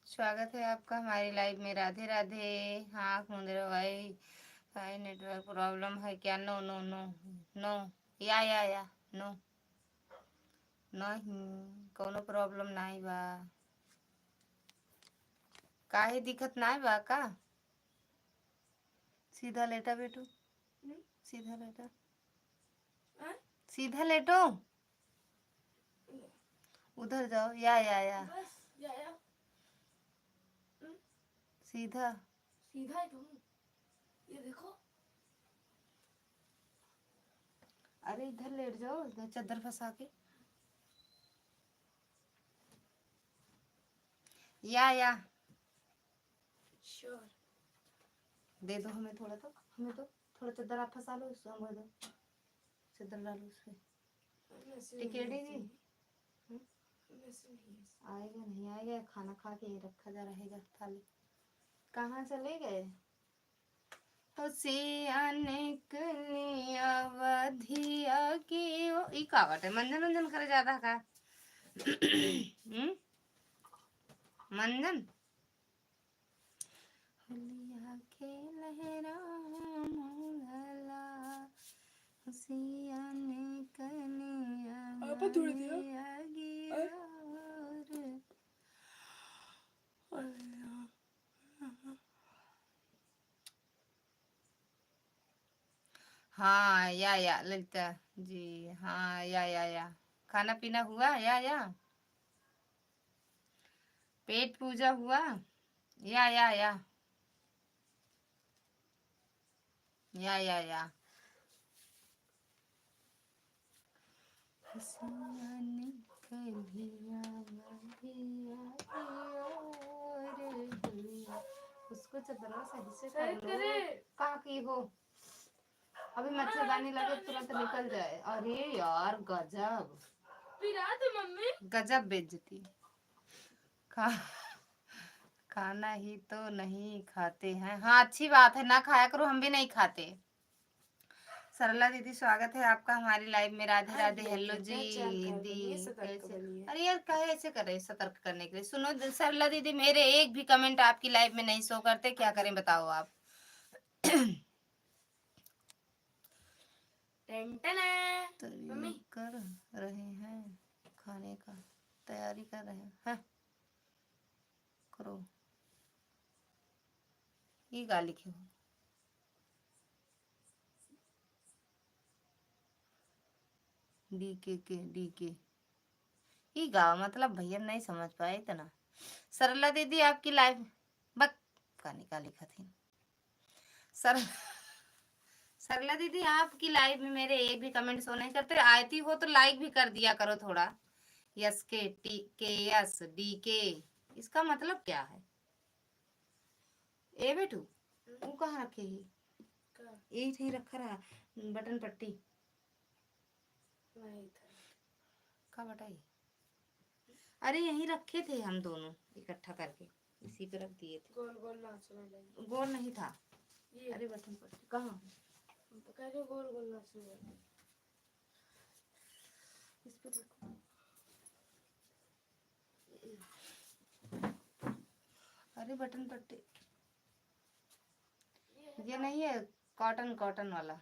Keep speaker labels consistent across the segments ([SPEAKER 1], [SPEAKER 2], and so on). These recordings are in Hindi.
[SPEAKER 1] स्वागत है आपका हमारी लाइव में। राधे राधे। हाँ मुंदर भाई, भाई नेटवर्क प्रॉब्लम है क्या? नो नो नो नो, या नो, नहीं कोनो प्रॉब्लम नहीं बा। काहे दिक्कत नहीं बा का? सीधा लेटा बेटू, सीधा लेटा, सीधा लेटो, उधर जाओ, या सीधा सीधा ही तो हूँ। ये देखो, अरे इधर लेट जाओ, इधर चादर फंसा के। या श्योर, दे दो हमें थोड़ा, तो हमें तो थोड़ा चादर आप फंसा लो, उसको हमें दो, चादर डालो उस पे। टिकेटी जी आएगा नहीं आएगा, खाना खा के रखा जा रहेगा थाली। कहाँ चले गए? अवधिया की ओ ई का बाटे, मंजन मंजन करे ज्यादा का? मंजन होलिया के लहरा मोहला, हुसियाने कनिया हाँ या ललिता जी, हाँ या खाना पीना हुआ? या पेट पूजा हुआ? या उसको चदरा सही से कर लो। कहाँ की हो? अभी मच्छरदानी लगे तुरंत निकल जाए। अरे यार गजब, मम्मी गजब बेइज्जती। खा खाना ही तो नहीं खाते हैं। हाँ अच्छी बात है, ना खाया करो, हम भी नहीं खाते। सरला दीदी स्वागत है आपका हमारी लाइव में। राधे राधे। हेलो जी दी, अरे यार कहे ऐसे कर रहे सतर्क करने के लिए? सुनो सरला दीदी, मेरे एक भी कमेंट आपकी लाइव में नहीं शो करते, क्या करें बताओ आप? मम्मी कर रहे हैं खाने का, तैयारी कर रहे हैं। हाँ करो, ये गा लिखे हो डी के ये गाँव मतलब भैया नहीं समझ पाए इतना। सरला दीदी आपकी लाइव बक का लिखा थी। सरला दीदी आपकी लाइव में मेरे एक भी कमेंट शो नहीं करते। आती हो तो लाइक भी कर दिया करो थोड़ा। यस के टी के यस डी के, इसका मतलब क्या है? ए बेटू वो कहाँ रखे ही? यही थी रखा रहा बटन पट्टी का बटाई। अरे यहीं रखे थे हम दोनों इकट्ठा करके, इसी पे रख दिए थे। गोल गोल नाचने, गोल नहीं था। अरे बटन पट्टी कहाँ? गोल गोल नाचने, इस पे देखो। अरे बटन पट्टी ये नहीं है, कॉटन वाला,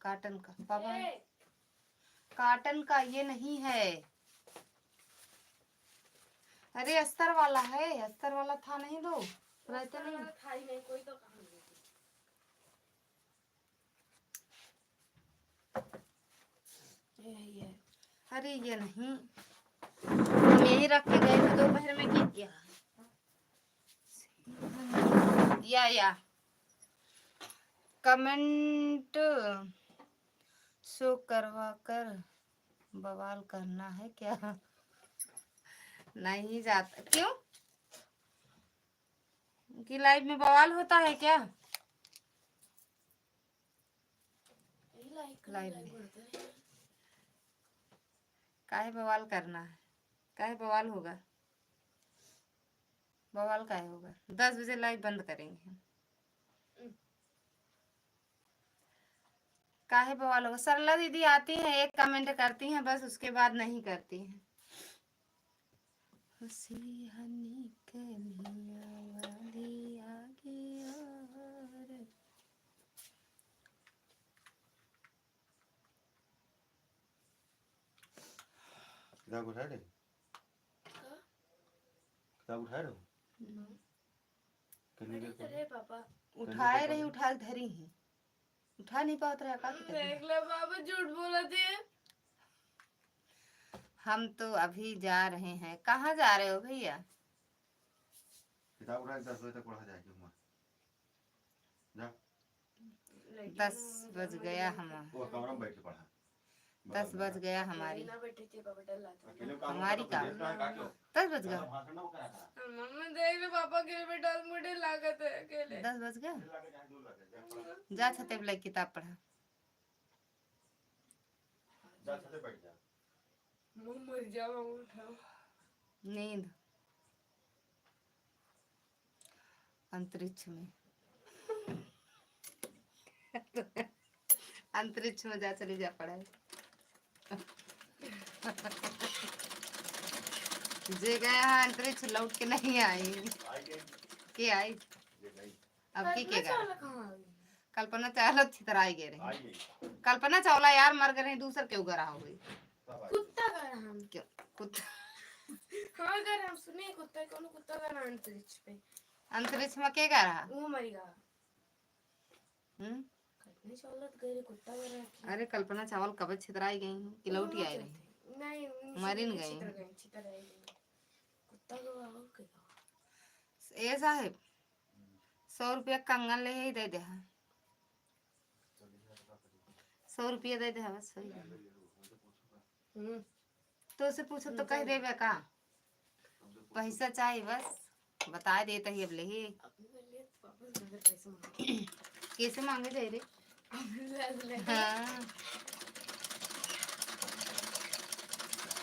[SPEAKER 1] काटन का पापा, काटन का ये नहीं है। अरे अस्तर वाला है, अस्तर वाला था नहीं दो रहते नहीं था ही नहीं कोई तो कहाँ ये अरे ये नहीं, हम यही रख के गए थे दोपहर में की क्या या कमेंट शो करवा कर बवाल करना है क्या? नहीं जाता क्यों? कि लाइव में बवाल होता है क्या? लाइव में काहे बवाल करना है? काहे बवाल होगा? बवाल काहे होगा? 10 बजे लाइव बंद करेंगे हम। काहे बवाल होगा? सरला दीदी आती हैं, एक कमेंट करती हैं बस, उसके बाद नहीं करती हैं। खुशी निकलिया वाली आगे और
[SPEAKER 2] किताब उठा रहे किताब उठा रहे
[SPEAKER 1] पापा उठाए रही उठा धरी है उठा नहीं पात रहा का
[SPEAKER 3] देख ले पापा झूठ बोला थे।
[SPEAKER 1] हम तो अभी जा रहे हैं। कहाँ जा रहे हो भैया?
[SPEAKER 2] किताब उठा 10 बजे तक पढ़ा जाएगी उम्र जा
[SPEAKER 1] 10 बज गया हमारा
[SPEAKER 2] वो कमरा में बैठ के पढ़ा
[SPEAKER 1] 10 बज गया हमारी
[SPEAKER 3] बैठी थी पापा डर लगा
[SPEAKER 1] हमारी का 10 बज गया
[SPEAKER 3] मम्मी देख ले पापा के बेटा मुझे लागत है अकेले
[SPEAKER 1] 10 बज गया जा छते पे किताब पढ़ा
[SPEAKER 2] जा छते बैठ जा
[SPEAKER 3] मर जाओ उठाओ
[SPEAKER 1] नींद अंतरिक्ष में अंतरिक्ष में जा चली जा पढ़ाई जे गया है अंतरिक्ष लौट के नहीं आई के आई अब की के कल्पना चावला अच्छी तरह आई गए कल्पना चावला यार मर गए दूसर क्यों गरा हो गई
[SPEAKER 3] कुत्ता का नाम
[SPEAKER 1] क्यों कुत्ता
[SPEAKER 3] हाँ अगर हम सुने कुत्ता कौन कुत्ता का नाम अंतरिक्ष पे
[SPEAKER 1] अंतरिक्ष में के रहा
[SPEAKER 3] वो मरेगा कल्पना चावला तो गए कुत्ता का रहा
[SPEAKER 1] अरे कल्पना चावल कब छितराई गई कि लौटी आई रही
[SPEAKER 3] नहीं
[SPEAKER 1] मरिन गई
[SPEAKER 3] कुत्ता का
[SPEAKER 1] ए साहेब 100 रुपया कंगन ले ही दे दे 100 रुपया दे दे बस तो उसे पूछो तो कह देवे का पैसा चाहिए बस बता देता ही अब ले ही कैसे मांगे जाए रे हाँ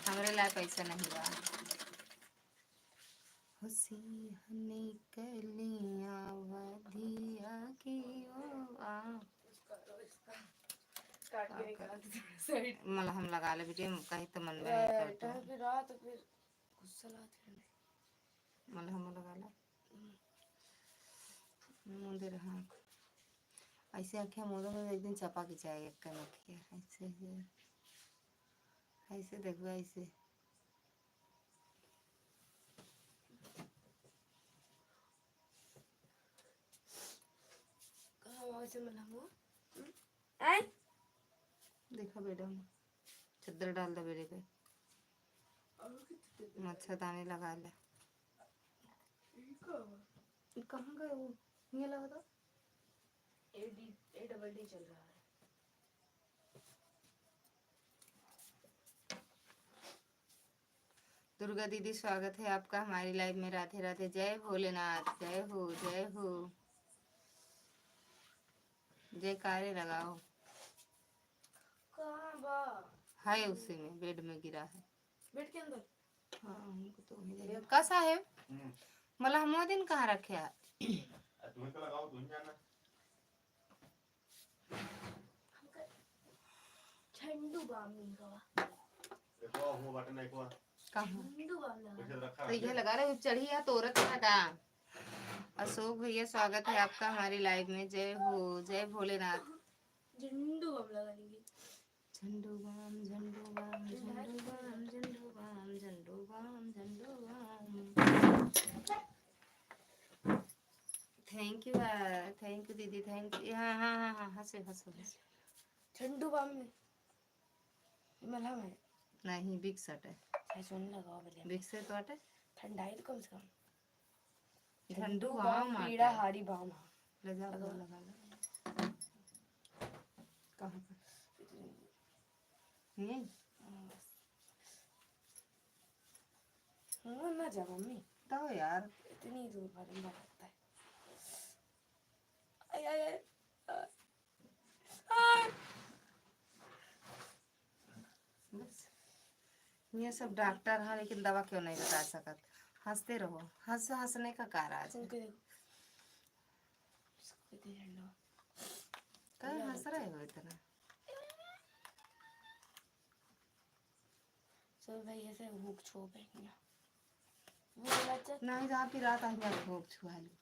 [SPEAKER 1] हमारे लाए पैसा नहीं बा खुशी निकलिया वधिया की ओ आ मतलब हम लगा ले बेटे कहीं तो मन में करता
[SPEAKER 3] फिर रात फिर गुस्सा लाते
[SPEAKER 1] मतलब हम लगा ला मुंडे रहा ऐसे आँखें मोदों में एक दिन चपा की चाहिए एक का नखिया ऐसे ऐसे देखो ऐसे
[SPEAKER 3] ऐसे मलंगो
[SPEAKER 1] देखा बेटा चद्दर डाल दे बेटे पे मच्छरदानी लगा ले कहाँ गए वो ये लगा था
[SPEAKER 3] ए डबल डी चल रहा है
[SPEAKER 1] दुर्गा दीदी स्वागत है आपका हमारी लाइव में। राधे राधे जय भोलेनाथ जय हो जय हो जयकारे लगाओ
[SPEAKER 3] कहाँ बा
[SPEAKER 1] है उसी में बेड में गिरा है
[SPEAKER 3] बेड के अंदर
[SPEAKER 1] हाँ हमको तो वही देगा कैसा है मतलब हम वो दिन कहाँ रखे है
[SPEAKER 2] तुम्हें तो लगाओ तुम जाना
[SPEAKER 3] ठंडू बाम नहीं गवा
[SPEAKER 2] देखो वो बटन एक बार
[SPEAKER 1] कहाँ
[SPEAKER 3] ठंडू बाम लगा
[SPEAKER 1] तो ये लगा रहे चढ़ी है तोरत है का अशोक भैया स्वागत है आपका हमारी लाइव में। जय हो जय भोलेनाथ
[SPEAKER 3] झंडू बाम लगाएंगे
[SPEAKER 1] Zandu balm Zandu balm Zandu balm Zandu balm Zandu balm Zandu balm thank you दीदी थैंक यू हाँ हाँ हाँ हाँ हंसे हंसो हंसो
[SPEAKER 3] झंडू बाम में मलहम है
[SPEAKER 1] नहीं बिग शर्ट है
[SPEAKER 3] ऐसे नहीं लगाओ बढ़िया
[SPEAKER 1] बिग से तो अटे
[SPEAKER 3] ठंडा है तो कम से कम
[SPEAKER 1] झंडू बाम
[SPEAKER 3] पीड़ा हारी बाम
[SPEAKER 1] ले जाओ लगा लो कहाँ पर यही
[SPEAKER 3] हाँ ना जा मम्मी
[SPEAKER 1] तो यार
[SPEAKER 3] इतनी दूर बारे में लगता है आय आय आय
[SPEAKER 1] बस ये सब डॉक्टर है लेकिन दवा क्यों नहीं बता सकत हंसते रहो हंसने का कारज है क्या हंस रहे हो इतना
[SPEAKER 3] सब भाई ऐसे हुक छो बैठना
[SPEAKER 1] नहीं जहाँ फिर रात आ गया भोग छुआ ली।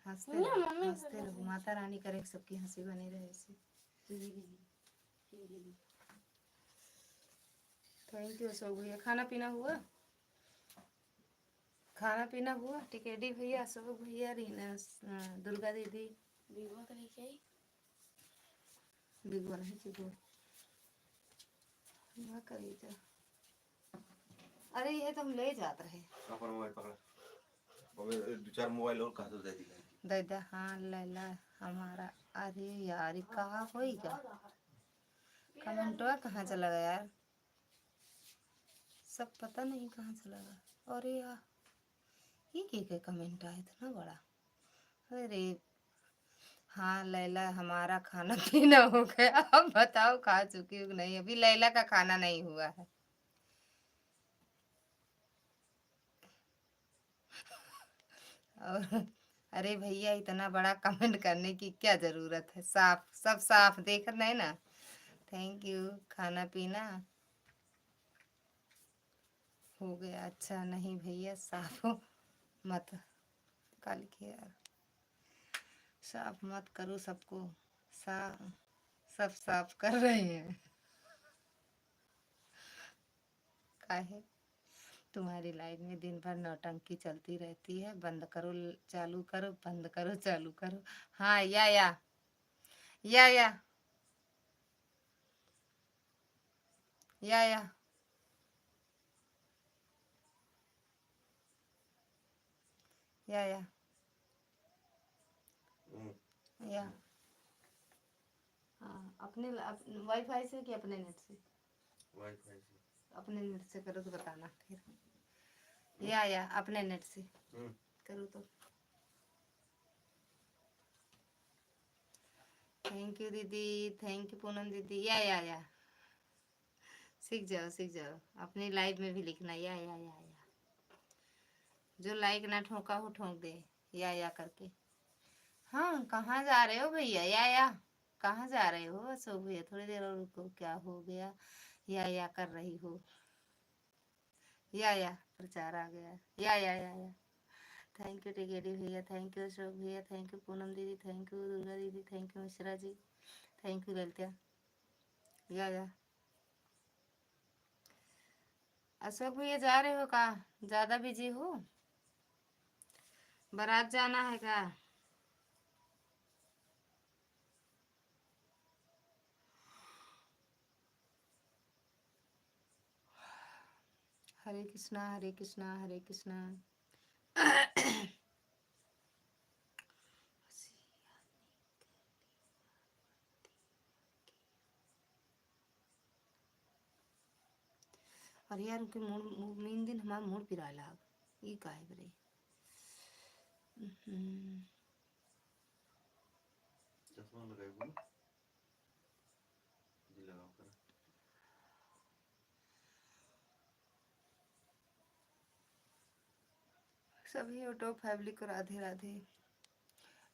[SPEAKER 1] हंसते
[SPEAKER 3] ना,
[SPEAKER 1] रहो,
[SPEAKER 3] मम्मी
[SPEAKER 1] हंसते रहो, माता रानी करे कि सबकी हंसी बनी रहे ऐसे। थैंक यू अशोक भैया। खाना पीना हुआ? खाना पीना हुआ? टिकेडी भैया, अशोक भैया, रीना, दुर्गा दीदी। बिगुआ नहीं चाहिए हुआ करी जा। अरे ये तो हम ले जाते रहे।
[SPEAKER 2] अपन मोबाइल पकड़ा, मोबाइल 2-4 मोबाइल और कहा तो दे दी
[SPEAKER 1] दादा। हाँ लैला हमारा। अरे यार कहाँ होएगा कमेंटवा कहाँ चला गया यार, सब पता नहीं कहाँ चला गया। अरे यार ये क्या कमेंट आया इतना बड़ा। अरे हाँ लैला हमारा खाना पीना हो गया। अब बताओ खा चुकी हूँ नहीं? अभी लैला का खाना नहीं हुआ है। और अरे भैया इतना बड़ा कमेंट करने की क्या जरूरत है? साफ सब साफ देख रहे हैं ना। Thank you. खाना पीना हो गया? अच्छा नहीं भैया साफ मत कल के यार, साफ मत करो सबको। सब साफ कर रहे हैं। काहे तुम्हारी लाइफ में दिन भर नौटंकी चलती रहती है। बंद करो चालू करो, बंद करो चालू करो। हाँ या या या या हाँ अपने वाईफाई से कि अपने नेट से?
[SPEAKER 2] वाईफाई से।
[SPEAKER 1] अपने नेट से करो तो बताना फिर। या अपने नेट से करो तो। थैंक यू दीदी, थैंक यू पूनम दीदी। या सीख जाओ अपनी लाइफ में भी लिखना या। जो लाइक ना ठोका हो ठोक दे या करके। हाँ कहाँ जा रहे हो भैया? या कहाँ जा रहे हो अशोक भैया? थोड़ी देर और रुको। क्या हो गया? या कर रही हो? या प्रचार आ गया। या थैंक यू टिकेटी भैया, थैंक यू अशोक भैया, थैंक यू पूनम दीदी, थैंक यू दुर्गा दीदी, thank you Mishra ji, thank you Lalita. या अशोक भैया जा रहे हो? कहाँ ज्यादा बिजी हो? बारात जाना है क्या? हरे कृष्णा हरे कृष्णा हरे कृष्णा। और यार उनके मेन दिन हमारा मूड पिरा लाग ये काहे बरे।
[SPEAKER 2] चश्मा लगाए बोलो जी लगाओ कर।
[SPEAKER 1] सभी ऑटो फैमिली को राधे राधे।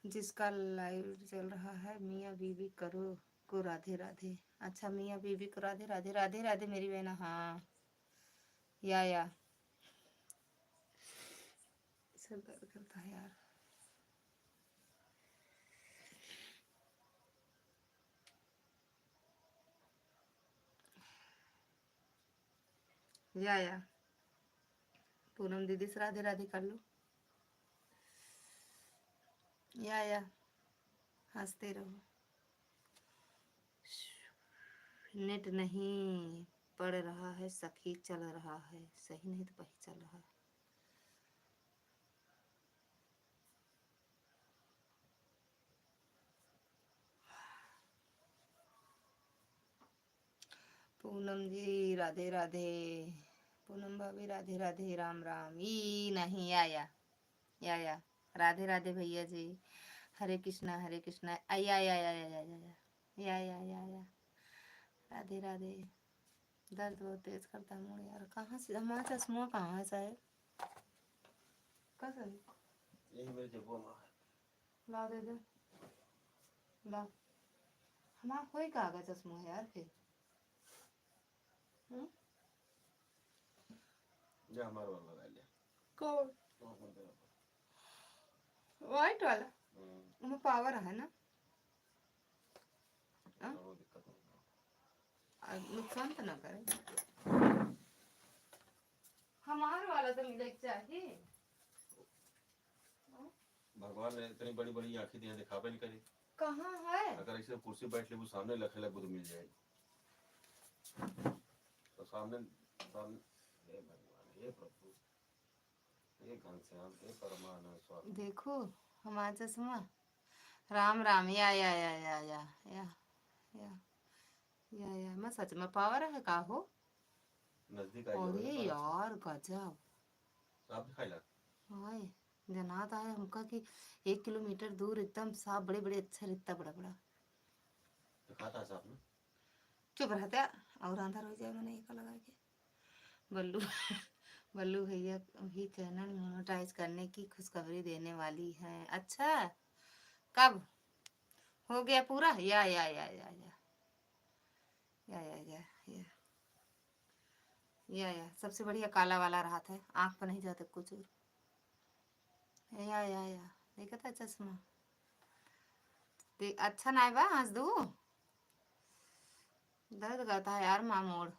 [SPEAKER 1] जिसका लाइव चल रहा है मियाँ बीवी करो को राधे राधे। अच्छा मियाँ बीवी को राधे राधे। राधे राधे मेरी बहन। हाँ या सर दर्द करता है यार। या पूनम दीदी से राधे राधे कर लो। या हंसते रहो। नेट नहीं पड़ रहा है सखी, चल रहा है सही नहीं तो वही चल रहा है। पूनम जी राधे राधे। पूनम भाभी राधे राधे। राम राम। ई नहीं या राधे राधे भैया जी। हरे कृष्णा या राधे राधे। दर्द बहुत तेज करता है मुझे यार। कहाँ से हमारा चश्मा कहाँ है साहब? कैसे
[SPEAKER 2] यही मेरे जेबों में है।
[SPEAKER 1] ला दे दे ला। हमारा कोई कागज चश्मा है यार फिर।
[SPEAKER 2] जा हमारा वाला लगा लिया।
[SPEAKER 1] कौन?
[SPEAKER 2] वो कौन तेरा?
[SPEAKER 1] व्हाइट वाला उसमें पावर है ना,
[SPEAKER 2] वो दिक्कत नहीं।
[SPEAKER 1] नुकसान तो ना करे। हमारे वाला तो मिले चाहिए।
[SPEAKER 2] भगवान ने इतनी बड़ी बड़ी आंखें दिया, दिखावे नहीं करी।
[SPEAKER 1] कहाँ है?
[SPEAKER 2] अगर ऐसे कुर्सी बैठ ले वो सामने लखे लगे तो मिल जाएगी। तो सामने सामने हे भगवान, हे प्रभु, हे घनश्याम, हे परमानंद स्वामी।
[SPEAKER 1] देखो हमारा चश्मा। राम राम। या मैं सच में पावर है का हो।
[SPEAKER 2] नजदीक आई
[SPEAKER 1] अरे
[SPEAKER 2] जाओ
[SPEAKER 1] यार गजब।
[SPEAKER 2] साफ दिखाई लग।
[SPEAKER 1] हाय जनाता है हमका कि 1 किलोमीटर दूर एकदम साफ बड़े बड़े अच्छा रिश्ता बड़ा बड़ा
[SPEAKER 2] दिखाता साफ ना।
[SPEAKER 1] चुप रहता और अंदर हो जाए मैंने एक लगा के। बल्लू बल्लू भैया भी चैनल मोनेटाइज करने की खुशखबरी देने वाली है। अच्छा कब हो गया पूरा? या सबसे बढ़िया काला वाला रहा था, आँख पर नहीं जाते कुछ और। या देखा था चश्मा अच्छा ना बा हंस दू दर्द करता है यार मामोड़।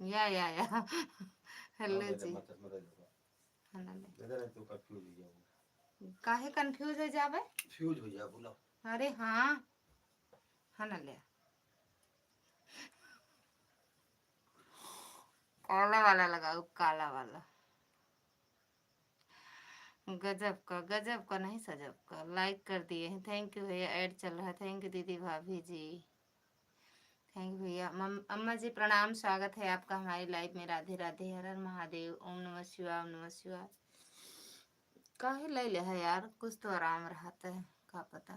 [SPEAKER 1] या हेलो जी। काहे कंफ्यूज हो जावे?
[SPEAKER 2] फ्यूज हो जा बोला।
[SPEAKER 1] अरे हाँ है ना ले काला वाला लगाओ, काला वाला। गजब का नहीं सजब का। लाइक कर दिए हैं, थैंक यू भैया। ऐड चल रहा है, थैंक यू दीदी भाभी जी, थैंक यू भैया। अम्मा जी प्रणाम, स्वागत है आपका हमारी लाइव में। राधे राधे, हर हर महादेव, ओम नमः शिवाय, ओम नमः शिवाय। काहे ले ले है यार, कुछ तो आराम रहता है का पता।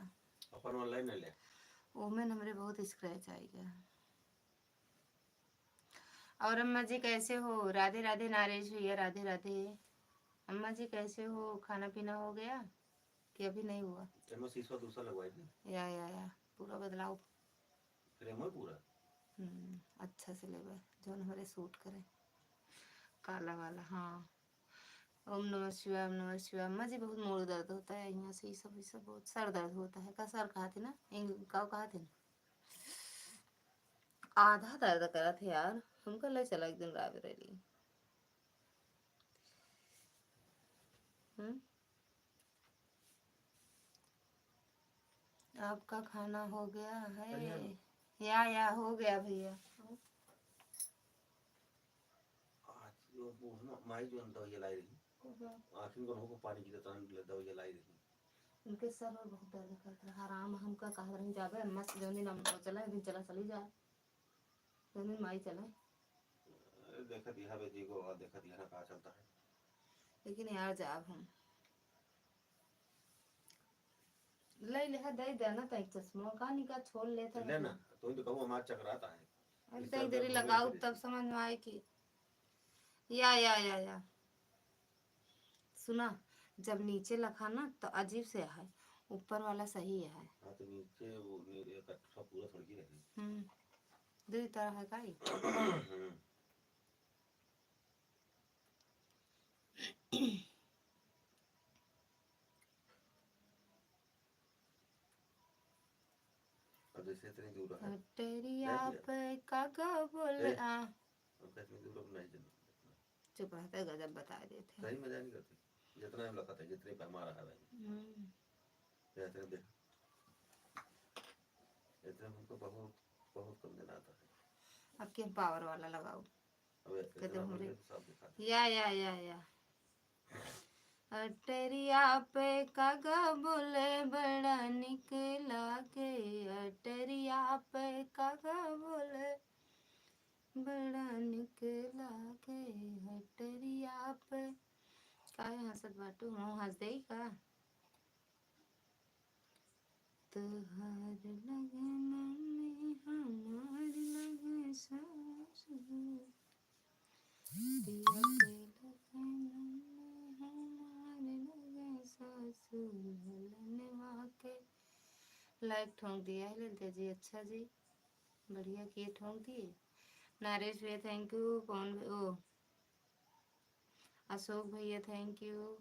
[SPEAKER 2] अपन ऑनलाइन ले
[SPEAKER 1] ओमें हमरे बहुत स्क्रैच आएगा। और अम्मा जी कैसे हो? राधे राधे नरेश भैया, राधे राधे। अम्मा जी कैसे हो? खाना पीना हो गया कि अभी नहीं हुआ?
[SPEAKER 2] चलो शीशा दूसरा लगवाई थी।
[SPEAKER 1] या पूरा बदलाव
[SPEAKER 2] फ्रेम है पूरा।
[SPEAKER 1] अच्छा से ले जो हमारे सूट करे। काला वाला हाँ। ओम नमः शिवाय, ओम नमः शिवाय। अम्मा जी बहुत मोड़ दर्द होता है यहाँ से, ये सब बहुत सर दर्द होता है का सर कहा थे ना कहा थे ना आधा दर्द करा थे यार हमको ले चला एक दिन रायबरेली। आपका खाना हो गया है? या हो गया भैया।
[SPEAKER 2] वो ना माई जो दवाई लाई रही आखिर को पानी की तरह दवाई लाई रही।
[SPEAKER 1] उनके सर और बहुत दर्द करता है। आराम हमका कहा रही जावे अम्मा से जो दिन हम चला एक दिन चला चली जाए जो दिन माई चले।
[SPEAKER 2] देखा दिया बेटी को और देखा दिया ना कहाँ चलता है।
[SPEAKER 1] लेकिन यार जाब हम ले ले दे देना तो एक चश्मा का निका छोड़ लेता है
[SPEAKER 2] लेना तो तो कहूँ हमारा चकराता है।
[SPEAKER 1] अरे कई देरी लगाओ तब समझ में आए कि या सुना जब नीचे लखा ना तो अजीब से है, ऊपर वाला सही है।
[SPEAKER 2] हाँ तो नीचे वो सब पूरा सड़की रही।
[SPEAKER 1] दो तरह है का ही।
[SPEAKER 2] अब जैसे इतनी दूर है
[SPEAKER 1] टेरिया पे कागा बोले आ
[SPEAKER 2] अब इतनी दूर अब नहीं चलना।
[SPEAKER 1] चुप रहता गजब बता देते
[SPEAKER 2] सही मजा नहीं करती जितना हम लखा था जितने पे हमारा है भाई इतने देख इतने हमको बहुत बहुत कम दिन आता है।
[SPEAKER 1] अब क्या पावर वाला लगाओ
[SPEAKER 2] कहते हमरे सब दिखा
[SPEAKER 1] या अटरिया पे कागा बोले बड़ा निक लागे। अटरिया पे कागा बोले बड़ा निक लागे। अटरिया पे काहे हंसत बाटू मुँह हंस दे का तोहार लगन में हमार लगे सासु पिया के लगन में हमार लगे सासु हलनवा के। लाइक ठोंक दिया है ललिता जी। अच्छा जी बढ़िया किए ठोंक दिए। नरेश भैया थैंक यू। कौन ओ अशोक भैया थैंक यू।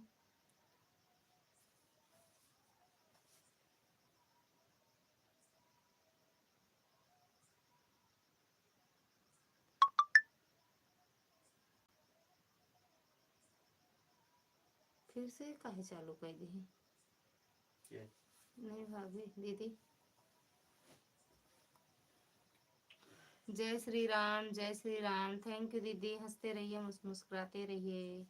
[SPEAKER 1] फिर से काहे चालू कर दी? नहीं भाभी दीदी। जय श्री राम, जय श्री राम। थैंक यू दीदी, हंसते रहिए, मुस्कुराते रहिए।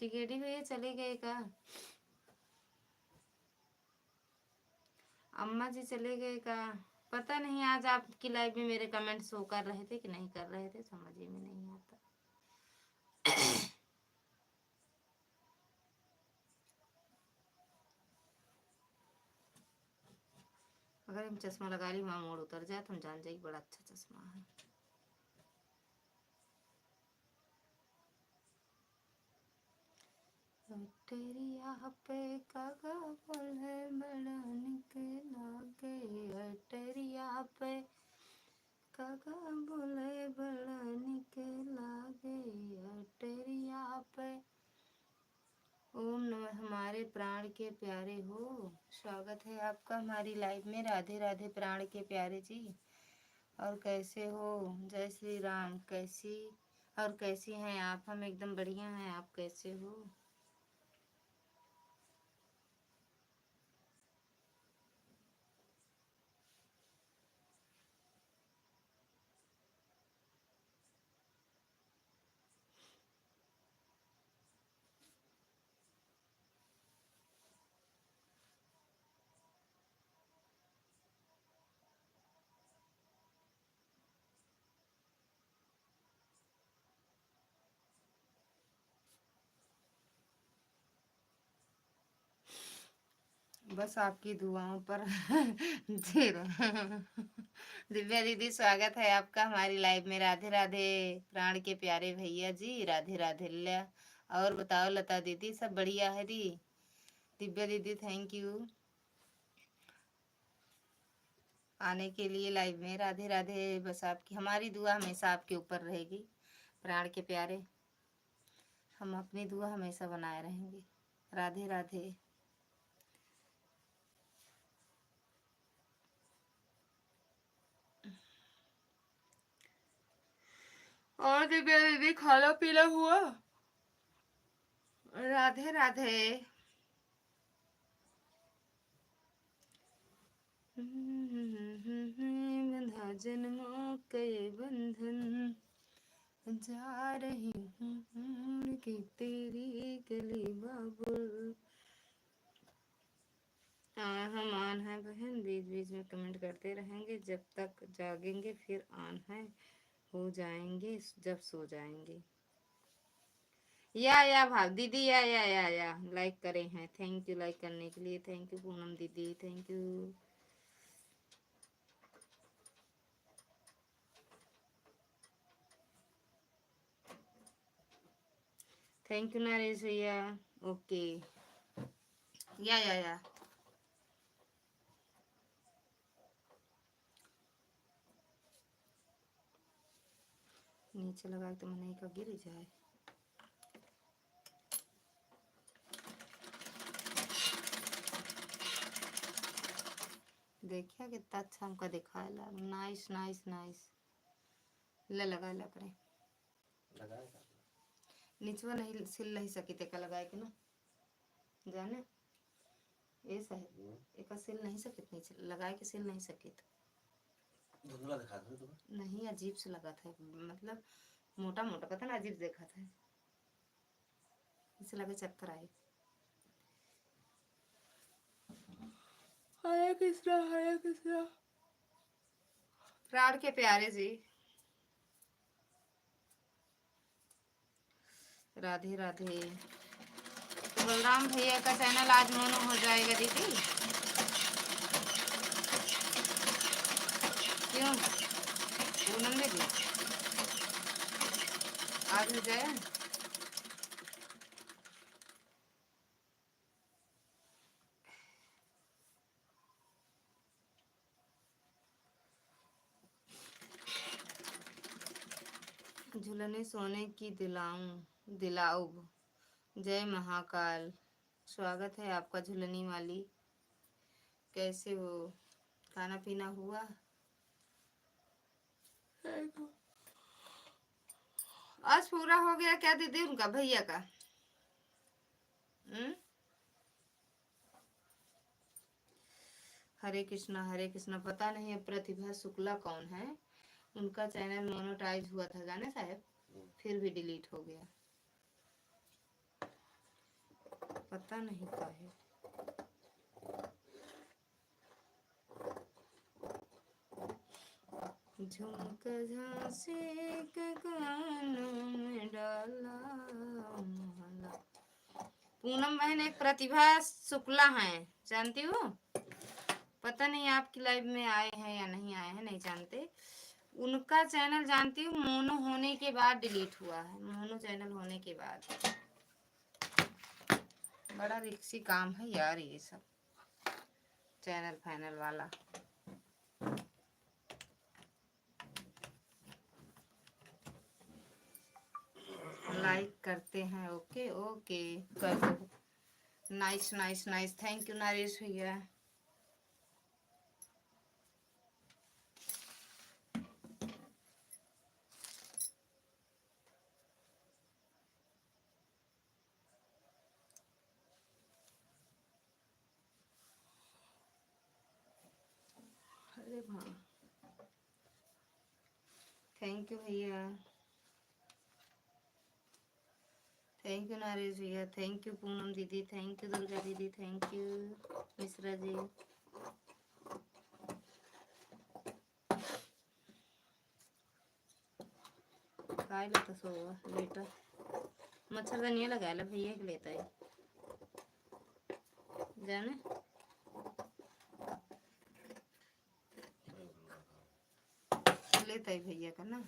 [SPEAKER 1] टिकेटी भैया चले गए का? अम्मा जी चले गए का? पता नहीं, आज आपकी लाइव में मेरे कमेंट शो कर रहे थे कि नहीं कर रहे थे, समझ ही में नहीं आता। अगर हम चश्मा लगा ली वहाँ मोड़ उतर जाए तो हम जान जाएगी बड़ा अच्छा चश्मा है। अटरिया पे कागा बोले बड़ा निक लागे, अटरिया पे कागा बोले बड़ा निक लागे, अटरिया पे। ओम नमः। हमारे प्राण के प्यारे हो, स्वागत है आपका हमारी लाइव में। राधे राधे प्राण के प्यारे जी, और कैसे हो? जय श्री राम। कैसी और कैसी हैं आप? हम एकदम बढ़िया हैं, आप कैसे हो? बस आपकी दुआओं पर जीरो। दिव्या दीदी स्वागत है आपका हमारी लाइव में। राधे राधे प्राण के प्यारे भैया जी, राधे राधे। लिया और बताओ लता दीदी, सब बढ़िया है दी? दिव्या दीदी थैंक यू आने के लिए लाइव में। राधे राधे। बस आपकी हमारी दुआ हमेशा आपके ऊपर रहेगी प्राण के प्यारे, हम अपनी दुआ हमेशा बनाए रहेंगे। राधे राधे। और दिव्या दीदी खाना पीना हुआ? राधे राधे। बंधा जन्मों के बंधन, जा रही हूँ कि तेरी गली बाबुल। हम आन है बहन, बीच बीच में कमेंट करते रहेंगे जब तक जागेंगे, फिर आन है हो जाएंगे जब सो जाएंगे। या भाव दीदी, या लाइक करे हैं। थैंक यू लाइक करने के लिए। थैंक यू पूनम दीदी, thank you. Thank you Naresh भैया। ओके। या नीचे लगा तो मन का गिर जाए। देखिए कितना अच्छा हमका दिखाया ला। Nice nice nice. ले लगा ला करे नीचवा नहीं सिल नहीं सकी थे का लगाए के ना जाने ऐसा है एक सिल नहीं सकित नीचे लगाए के सिल नहीं सकित।
[SPEAKER 2] धुंधला दिखा था तुम्हें?
[SPEAKER 1] नहीं अजीब से लगा था, मतलब मोटा मोटा पता ना अजीब देखा था, इसे लगे चक्कर आए। हरे कृष्णा प्राण के प्यारे जी, राधे राधे। तो बलराम भैया का चैनल आज मोनो हो जाएगा दीदी, क्यों? पूनम दीदी आज हो जाए। झूलने सोने की दिलाऊ। जय महाकाल। स्वागत है आपका झूलनी वाली। कैसे हो? खाना पीना हुआ? आज पूरा हो गया क्या दीदी उनका भैया का? हरे कृष्णा। पता नहीं अब प्रतिभा शुक्ला कौन है। उनका चैनल मोनेटाइज हुआ था जाने साहब, फिर भी डिलीट हो गया। पता नहीं क्या है। झुमक झांसे के कानों में डाला माला। पूनम बहन एक प्रतिभा शुक्ला है, जानती हो? पता नहीं आपकी लाइव में आए हैं या नहीं आए हैं, नहीं जानते। उनका चैनल जानती हूँ, मोनो होने के बाद डिलीट हुआ है। मोनो चैनल होने के बाद। बड़ा रिक्सी काम है यार ये सब चैनल फैनल वाला। लाइक करते हैं। ओके ओके कर दो। Nice nice nice, thank you Naresh भैया। अरे हाँ, थैंक यू भैया, थैंक यू नरेश भैया, थैंक यू पूनम दीदी, थैंक यू दुर्गा दीदी, थैंक यू मिश्रा जी। काय लेता सो बेटा? मच्छरदानी लगा ले भैया के लेता है जाने। लेता है भैया का ना।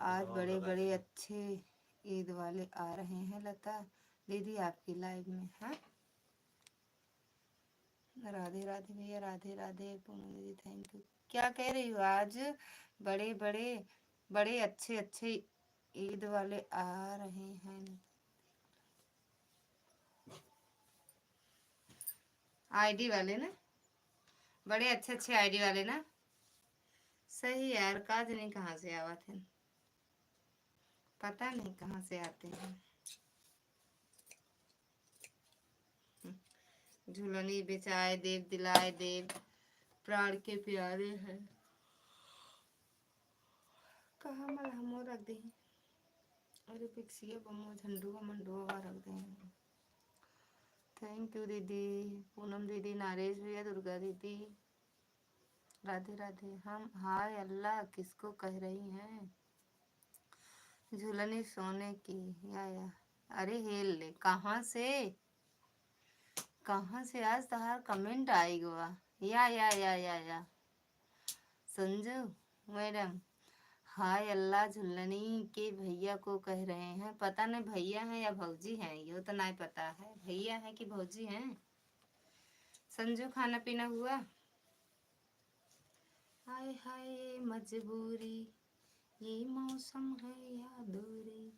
[SPEAKER 1] आज बड़े बड़े अच्छे ईद वाले आ रहे हैं लता दीदी आपकी लाइव में। हाँ, राधे राधे भैया, राधे राधे पूनम दीदी, थैंक यू। क्या कह रही हो? आज बड़े बड़े बड़े अच्छे अच्छे ईद वाले आ रहे हैं। आईडी वाले ना, बड़े अच्छे अच्छे आईडी वाले ना। सही यार, काज नहीं कहाँ से आवा थे, पता नहीं कहाँ से आते हैं। झूलनी बेचाए देव दिलाए देव, प्राण के प्यारे हैं। कहाँ मलहमो रख दी? अरे पिक्सिया बमो झंडुआ मंडुआ रख दे। थैंक यू दीदी पूनम दीदी, नरेश भैया, दुर्गा दीदी, राधे राधे। हम हाय अल्लाह किसको कह रही हैं? झूलनी सोने की या। अरे हेल ले, कहाँ से आज तहार कमेंट आई गवा या संजू मैडम। हाय अल्लाह झुल्लनी के भैया को कह रहे हैं। पता नहीं भैया हैं या भौजी हैं, ये तो नहीं पता है भैया हैं कि भौजी हैं। संजू खाना पीना हुआ? हाय हाय मजबूरी, ये मौसम है या दूरी,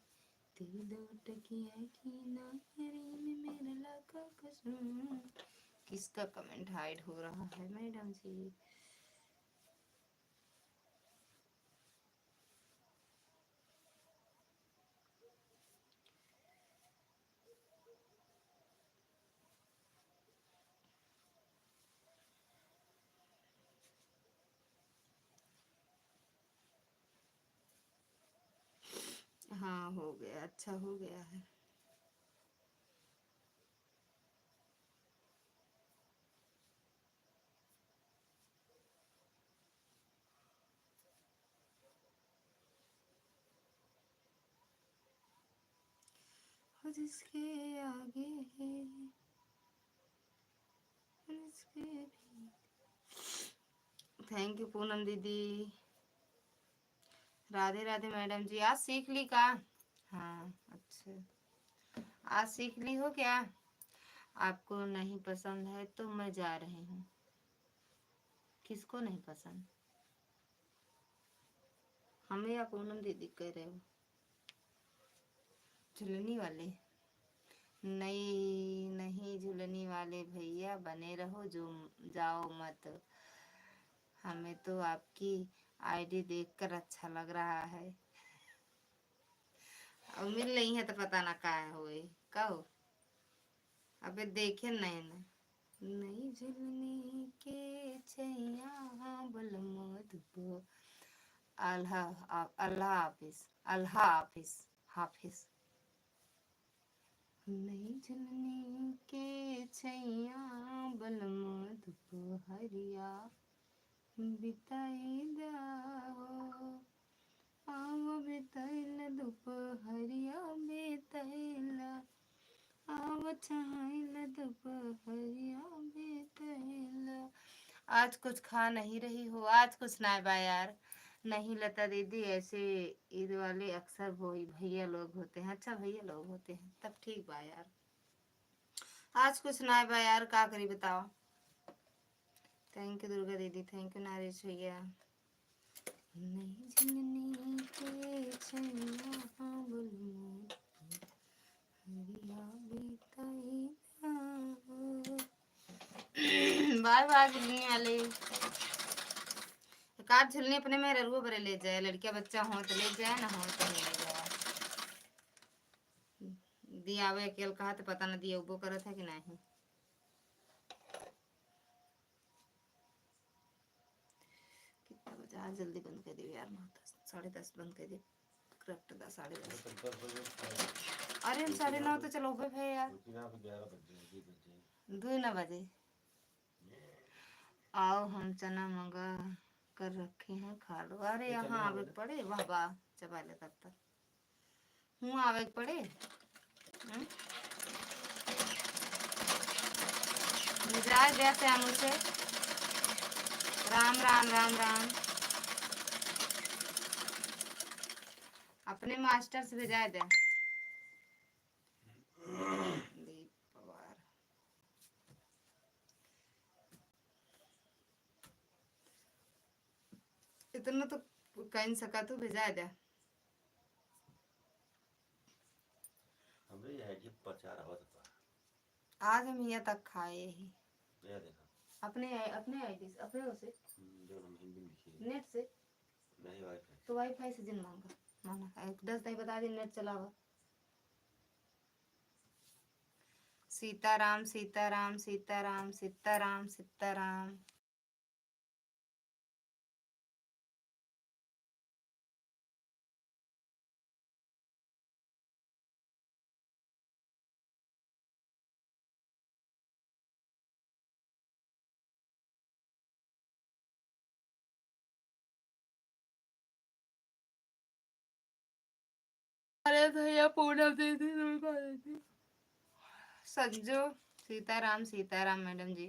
[SPEAKER 1] तेरी दो टकिया की नारी में मेरा लाखों कसम। किसका कमेंट हाइड हो रहा है मैडम जी? हाँ हो गया, अच्छा हो गया है। जिसके आगे है उसके भी। थैंक यू पूनम दीदी, राधे राधे मैडम जी। आज सीख ली का? हाँ अच्छा, आज सीख ली हो क्या? आपको नहीं पसंद है तो मैं जा रही हूँ। किसको नहीं पसंद? हमें या पूनम दीदी कह रहे हो? झुलनी वाले? नहीं नहीं, झुलनी वाले भैया बने रहो, जो जाओ मत। हमें तो आपकी आईडी देखकर अच्छा लग रहा है। अब मिल रही है तो पता ना का होए कहो। अबे देखे नहीं ना। नहीं झुलनी के छैया बलमो दुपो। अल्लाह अल्लाह हाफिज, अल्लाह हाफिज, हाफिज। नहीं झुलनी के छैया बलमो दुपहरिया बिताई जाओ। आओ बिताइल दुपहरिया बिताइला। आओ छाइल दुपहरिया बिताइला। आज कुछ खा नहीं रही हो? आज कुछ ना बा यार। नहीं लता दीदी, ऐसे ईद वाले अक्सर भैया लोग होते हैं। अच्छा भैया लोग होते हैं तब ठीक बा यार। आज कुछ ना बा यार, का करी बताओ। थैंक यू दुर्गा दीदी, थैंक यू नारिश भैया। नहीं झुलनी के छैया बलमो हरिया बिताई जाओ। बाय बाय झुलनी वाले। काट झुलनी अपने में ररुआ बरे ले जाए। लड़किया बच्चा हो तो ले जाए, ना हो तो नहीं ले जाए। दियावे अकेले कहा तो पता न दिया वो करत है कि नहीं। कितना बजा? आज जल्दी बंद कर दियो यार। 9:10 10:30 बंद कर दे। करेक्ट 10:30। अरे हम 9:30 तो चलो गए है यार। 2 ना बजे। आओ हम चना मंगा कर रखे हैं, खा लो। अरे यहाँ आवे पड़े, वाह वाह चबा ले तब तक। हूँ आवे पड़े। जाए जैसे हम उसे। राम राम राम राम। अपने मास्टर से भेजा दे। दीप पवार। इतना तो कहीं सका तू भेजा दे। आज हम यहाँ तक खाए ही। अपने आईडी से, अपने उसे नेट से। तो वाईफाई से जिन मांगा माना 10 नहीं बता दी नेट चलावा। सीताराम सीताराम सीताराम सीताराम सीताराम। अरे भैया पूनम दीदी संजू। सीताराम सीताराम मैडम जी।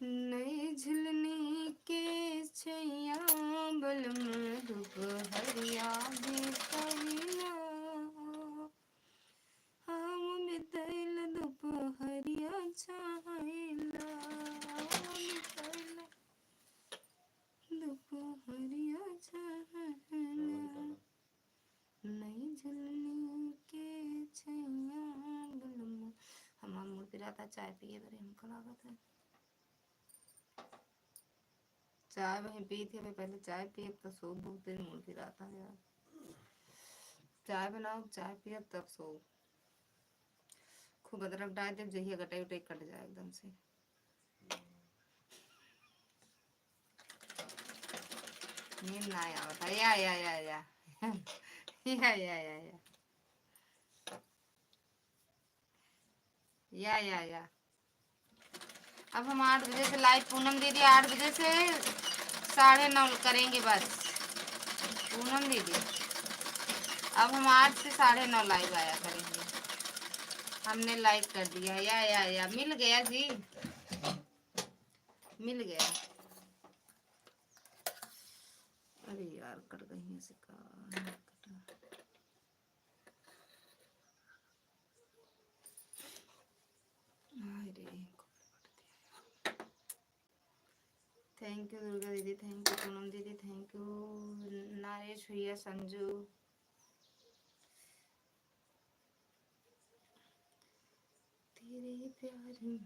[SPEAKER 1] नई झुलनी के छैया बलम दुपहरिया बिताइला। हम बिताइल दुपहरिया छाइला। बिताइला दुपहरिया छाइला। नई झुलनी के छैया बलम। हमार मूड पिराता चाय पिए बरे हमको लागत है। चाय वहीं पी थी, पहले चाय पिए तो सो। बहुत देर मूड पिराता है यार। चाय बनाओ, चाय पिए तब सो। खूब अदरक डाल दे, जहिया गटाई उटाई कट जाए एकदम से। नींद ना आवता। या या या या या या या या या या या। अब हम 8 बजे से लाइव पूनम दीदी 8 बजे से 9:30 करेंगे बस। पूनम दीदी अब हम 8 से 9:30 लाइव आया करेंगे। हमने लाइक कर दिया। या मिल गया जी, मिल गया। अरे यार कट गई से का हाय थैंक यू दुर्गा दीदी, थैंक यू पूनम दीदी, थैंक यू नरेश भैया, संजू, तेरे प्यार में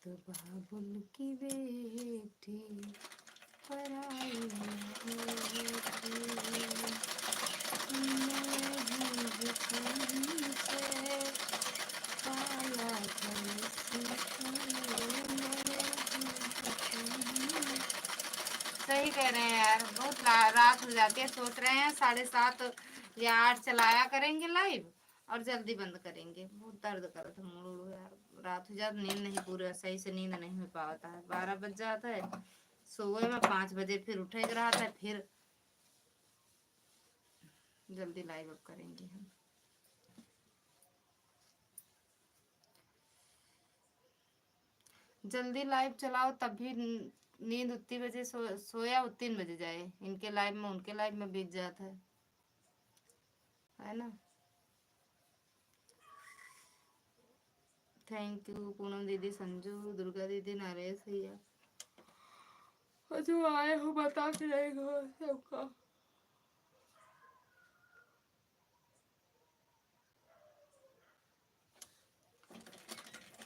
[SPEAKER 1] तो बाबुल की बेटी पराई सही कह रहे हैं यार, बहुत रात हो जाती है। सोच रहे हैं 7:30 या 8 चलाया करेंगे लाइव और जल्दी बंद करेंगे। बहुत दर्द कर रहा था मूड यार, रात हो जाती, नींद नहीं पूरा सही से नींद नहीं हो पाता है। 12 बज जाता है सोए में, 5 बजे फिर उठे रहा था, फिर जल्दी लाइव अप करेंगे हम। जल्दी लाइव चलाओ तब भी नींद उतनी बजे सोया उतनी बजे जाए। इनके लाइव में उनके लाइव में बीत जाता है ना। थैंक यू पूनम दीदी, संजू, दुर्गा दीदी, नरेश भैया, जो आए हो बता के रहेगा सबका।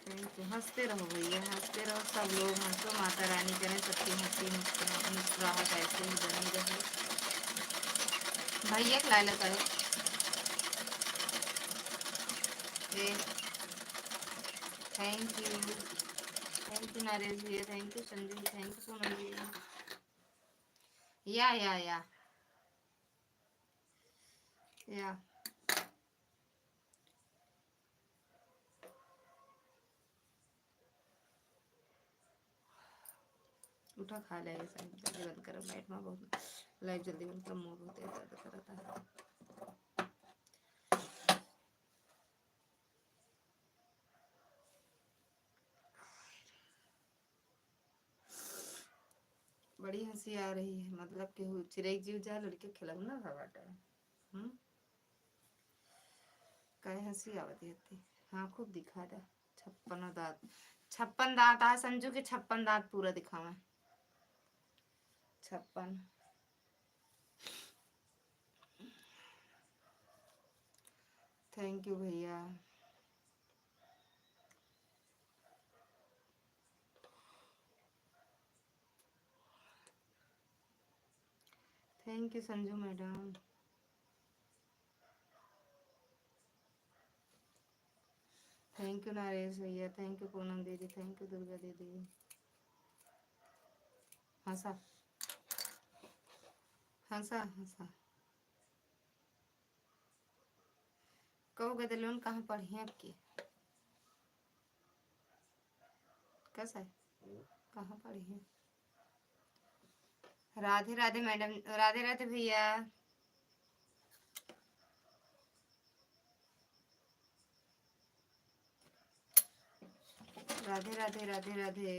[SPEAKER 1] Thank you. हंसते रहो भैया, हंसते रहो, सब लोग हंसो, माता रानी करें सबकी हंसी मुस्कुराहट ऐसे ही बनी रहे। भैया लाइला करो ए। थैंक यू नरेश भैया, thank you Sanju, thank you Poonam भैया। या उठा खा लेंगे सब। जल्दी बंद करो लाइट में, बहुत लाइट जल्दी बंद करो, मूड होते दर्द करता है। बड़ी हंसी आ रही है, मतलब कि चिड़ै जीव जा लड़के खिलौना था बाटा। काय हंसी आवती है। हाँ खूब दिखा रहा। 56 दांत आ संजू के, 56 दांत पूरा दिखावा। 56। थैंक यू भैया। Thank you Sanju madam. Thank you Naresh भैया, थैंक यू पूनम दीदी, थैंक यू दुर्गा दीदी। हंसा हंसा हंसा। कहो गदलोन कहाँ पढ़ी हैं आपकी? कैसा है? कहाँ पढ़ी हैं? राधे राधे मैडम, राधे राधे भैया। राधे राधे राधे राधे।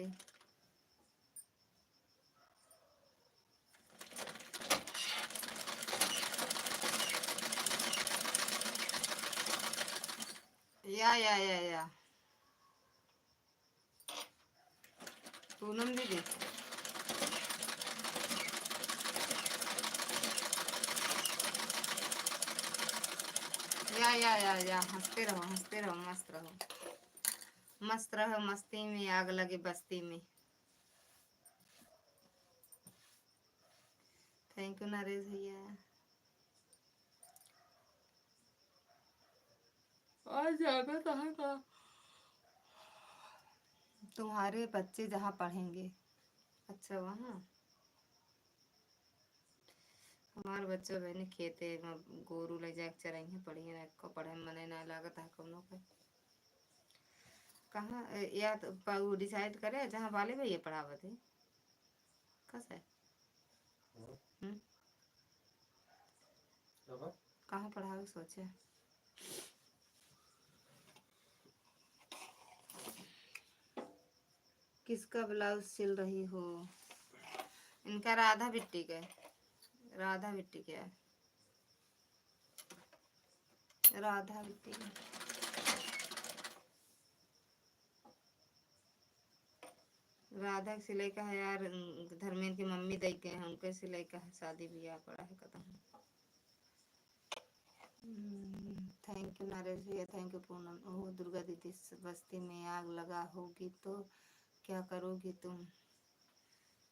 [SPEAKER 1] या पूनम दीदी, या हंसते रहो, हंसते रहो, मस्त रहो, मस्त रहो, मस्ती में आग लगे बस्ती में। थैंक यू नरेश भैया। आज जाना कहाँ का? तुम्हारे बच्चे जहाँ पढ़ेंगे। अच्छा वहाँ हमारे बच्चे बहने खेते गोरू ले जाके चरेंगे, पढ़िए ना को पढ़े मने ना लागत है कौनो के। कहाँ या तो डिसाइड करे जहाँ वाले भैया पढ़ावत है। कैसा है? कहाँ पढ़ावे सोचे? किसका ब्लाउज सिल रही हो? इनका राधा बिट्टी का, राधा बिट्टी का। राधा बेटी राधा की सिलाई का है यार, धर्मेंद्र की मम्मी दे के हैं, उनके सिलाई का है, शादी ब्याह पड़ा है खत्म। थैंक यू नरेश भैया, थैंक यू पूनम। ओह दुर्गा दीदी, बस्ती में आग लगा होगी तो क्या करोगी तुम?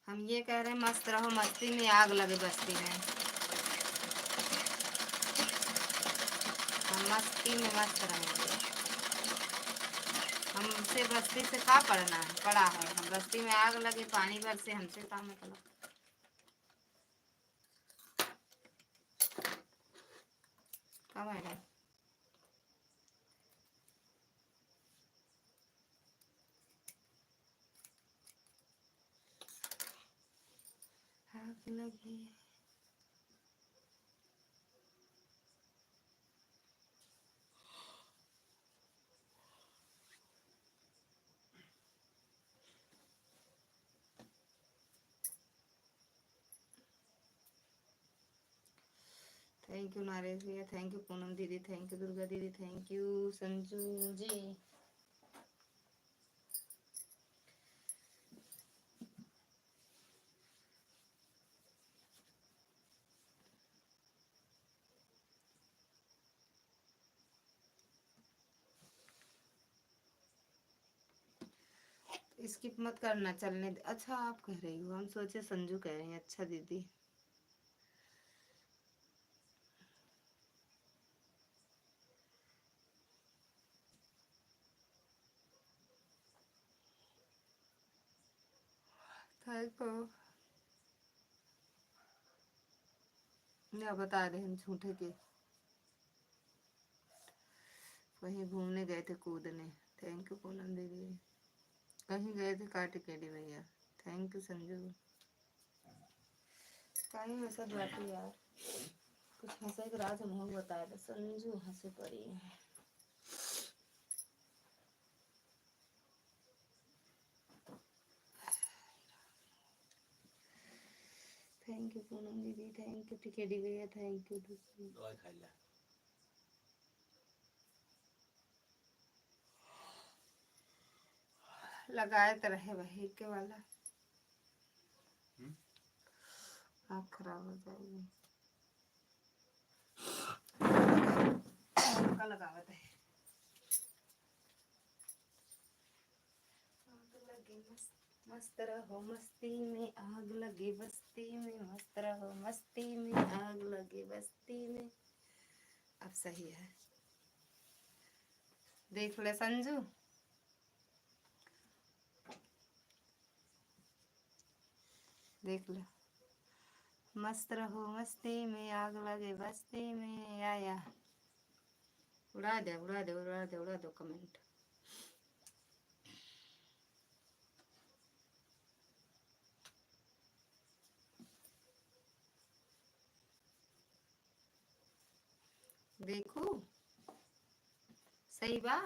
[SPEAKER 1] हम ये कह रहे हैं मस्त रहो, मस्ती में आग लगे बस्ती में, हम मस्ती में मस्त रहेंगे। हमसे बस्ती से क्या पढ़ना है, पड़ा है, हम बस्ती में आग लगे पानी भर से हमसे काम मतलब। कब आएगा? आग लगी थैंक यू नरेश भैया, थैंक यू पूनम दीदी, थैंक यू दुर्गा दीदी, थैंक यू संजू जी। स्किप मत करना, चलने दे। अच्छा आप कह रही हो, हम सोचे संजू कह रही हैं। अच्छा दीदी, थैंक यू। या बता दे हम झूठे के कहीं घूमने गए थे कूदने। थैंक यू पूनम दीदी। कहीं गए थे काटे केडी भैया। Thank you Sanju. कहीं वैसा बाटी यार, कुछ हंसे के राज हम बताया था, संजू हंसे पड़ी है। थैंक यू पूनम दीदी, थैंक यू टिकेडी भैया, थैंक यू।
[SPEAKER 2] दवाई खा लिया।
[SPEAKER 1] लगाए तो रहे वही के वाला, आँख खराब हो जाएगी। का लगावत है मस्त रहो मस्ती में आग लगे बस्ती में, मस्त रहो मस्ती में आग लगे बस्ती में। अब सही है, देख ले संजू। देख लो, मस्त रहो मस्ती में आग लगे बस्ती में। या उड़ा दे उड़ा दे उड़ा दे उड़ा दो कमेंट। देखो सही बा,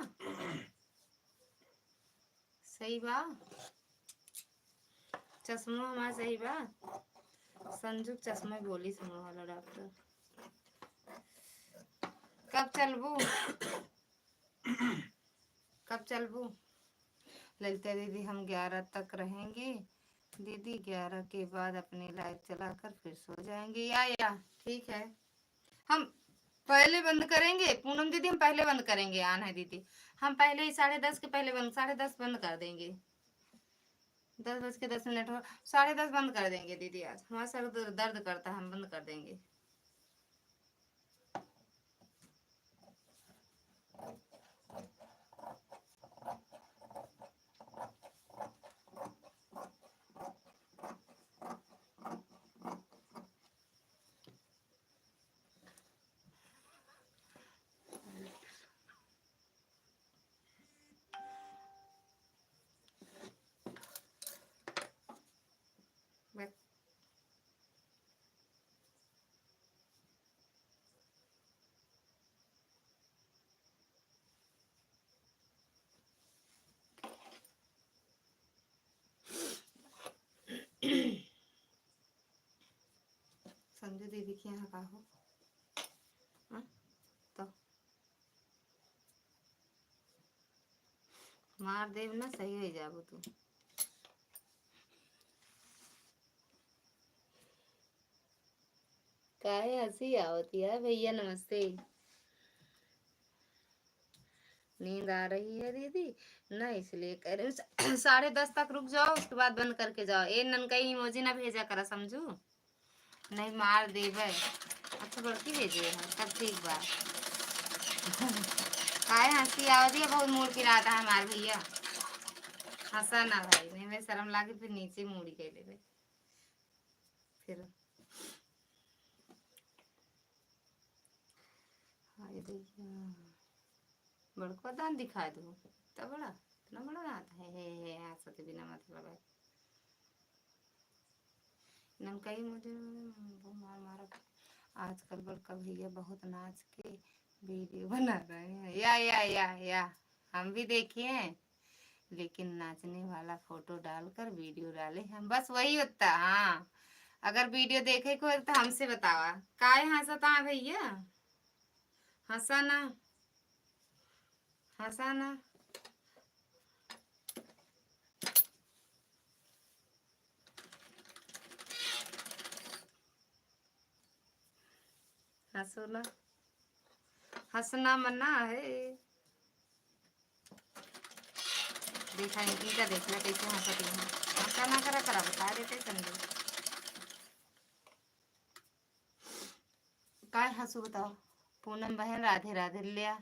[SPEAKER 1] सही बा, चश्मा हमारा सही बा। संजू चश्मा बोली सुनो वाला डॉक्टर। कब चलबू? कब चलबू? ललिता दीदी हम 11 तक रहेंगे दीदी, 11 के बाद अपनी लाइव चलाकर फिर सो जाएंगे। या ठीक है, हम पहले बंद करेंगे पूनम दीदी, हम पहले बंद करेंगे। आन है दीदी, हम पहले ही 10:30 के पहले बंद, 10:30 बंद कर देंगे। 10:10 हो, 10:30 बंद कर देंगे दीदी। आज हमारा सर दर्द करता है, हम बंद कर देंगे। संजू दीदी के यहाँ का हो, तो मार देव ना सही हो जाबो तू। काहे हंसी आवती है भैया? नमस्ते। नींद आ रही है दीदी? ना इसलिए कह रहे हूँ 10:30 तक रुक जाओ, उसके बाद बंद करके जाओ। ए ननकई इमोजी ना भेजा करा, समझू नहीं मार देवे। अच्छा बड़की भेजे है तब ठीक बा। काहे हंसी आवती है? बहुत मूड गिरा था हमार भैया। हंसा ना भाई, नहीं मैं शर्म लागे फिर नीचे मूड़ी के ले फिर। हाय भैया बड़को दान दिखा दो तब बड़ा, इतना बड़ा दांत है। हे हंसते बिना मतलब है। नमकई मुझे वो मार मारा। आजकल बड़का भैया बहुत नाच के वीडियो बना रहे हैं। या हम भी देखे हैं, लेकिन नाचने वाला फोटो डालकर वीडियो डाले हम, बस वही होता। हाँ अगर वीडियो देखे को तो हमसे बतावा। काहे हंसता भैया? हंसा ना, हंसा ना। हंसो ना, हंसना मना है। देखा इनकी का देख ला कैसे हंसती है। हंसा ना करा करा बता देते समझो। काय हंसू बताओ? पूनम बहन राधे राधे लिया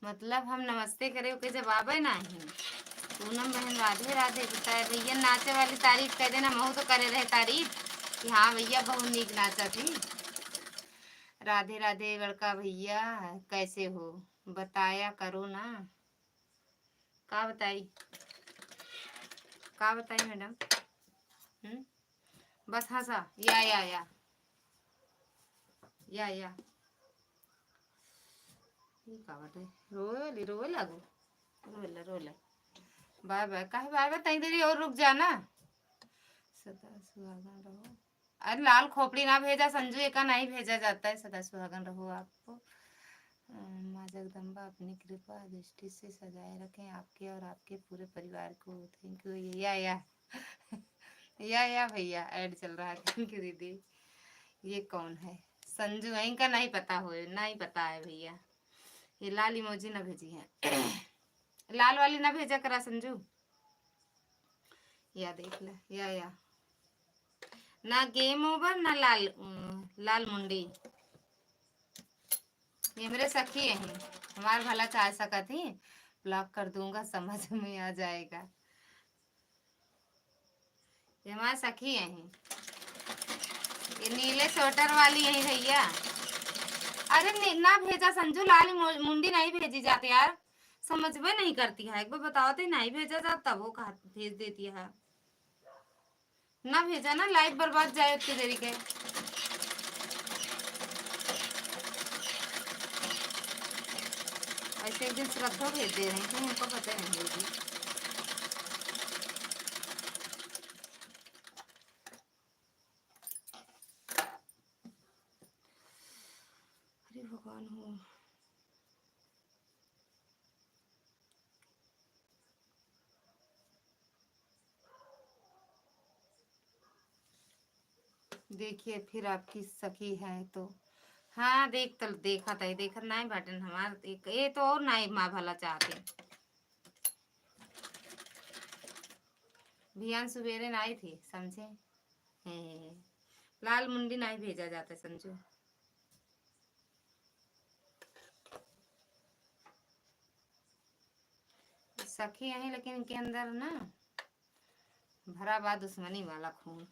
[SPEAKER 1] मतलब हम नमस्ते करे के जवाब है नहीं। पूनम बहन राधे राधे बताए भैया। नाचे वाली तारीफ कर देना, महू तो करे रहे तारीफ कि हाँ भैया बहुत नीक नाचा थी। राधे राधे बड़का भैया कैसे हो बताया करो ना। का बताई, का बताई मैडम? बस हंसा या ये का बटे रोए लागो रोले। बाय बाय काहे बाय बाय? तई देरी और रुक जाना। सदा सुहागन रहो। अरे लाल खोपड़ी ना भेजा संजू, एका नहीं भेजा जाता है। सदा सुहागन रहो आपको माँ जगदम्बा अपनी कृपा दृष्टि से सजाए रखें आपके और आपके पूरे परिवार को। Thank you. या भैया ऐड चल रहा है। थैंक यू दीदी। ये कौन है? संजू है इनका? नहीं पता हो, नहीं पता है भैया। ये लाल इमोजी ना भेजी है। लाल वाली ना भेजा करा संजू। या देख ले या ना गेम ओवर ना लाल मुंडी। ये मेरे सखी है, हमारा भला चाह सका थी। ब्लॉक कर दूंगा समझ में आ जाएगा। ये हमारे सखी है। ये नीले स्वेटर वाली है भैया। अरे ना भेजा संजू, लाल मुंडी नहीं भेजी जाती यार, समझ में नहीं करती है। एक बार बताओ तो नहीं भेजा जाता, वो कहा भेज देती है। ना भेजा ना, लाइफ बर्बाद जाए उतनी देरी के। ऐसे एक दिन श्रद्धा भेज दे रही थी, उनको पता नहीं होगी। अरे भगवान हो। देखिए फिर आपकी सखी है तो हाँ देखा था, देखा नहीं बटन हमार ये तो और नहीं माँ भला चाहते। भियान सुबेरे नहीं थी समझे। लाल मुंडी नहीं भेजा जाता समझो। सखी है लेकिन इनके अंदर ना भरा बा दुश्मनी वाला खून।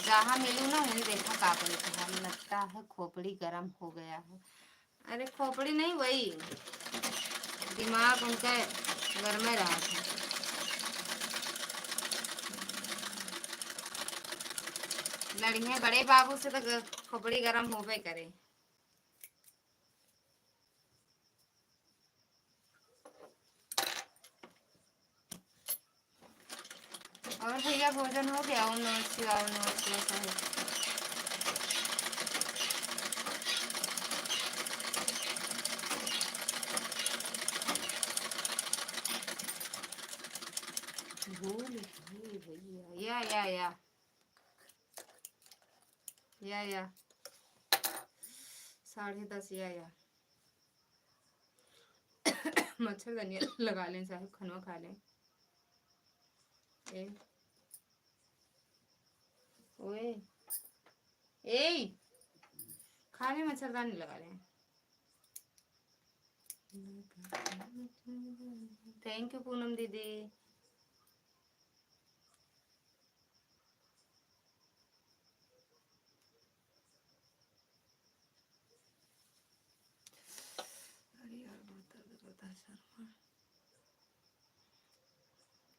[SPEAKER 1] जहाँ मिलू ना वहीं देखा का करी। लगता है खोपड़ी गर्म हो गया है। अरे खोपड़ी नहीं, वही दिमाग उनका गर्मे रहा था। लड़िए बड़े बाबू से तो खोपड़ी गर्म होबे करे। और भैया भोजन हो गया? ओम नमः शिवाय, ओम नमः शिवाय। भूल गई भैया। या 10:30 या मच्छरदानी लगा लें साहब, खाना खा लें। ए ओए ए खा लें, मच्छरदानी लगा लें। थैंक यू पूनम दीदी। अरे यार बहुत दर्द होता है सर में।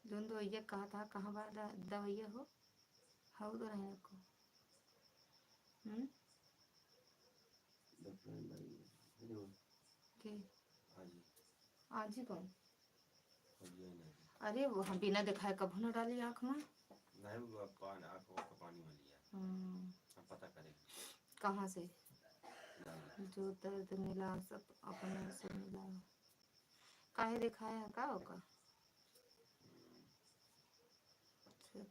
[SPEAKER 1] जोन दवाइया कहा था, कहाँ बार दवाइया हो हाउ तो रहने को। के आज ही कौन? अरे वो हम बिना दिखाए कब न डाली आँख में।
[SPEAKER 2] नहीं वो आँखों का पानी वाली है। अब पता करेंगे
[SPEAKER 1] कहाँ से जो दर्द मिला सब अपने से मिला। काहे दिखाया का होगा।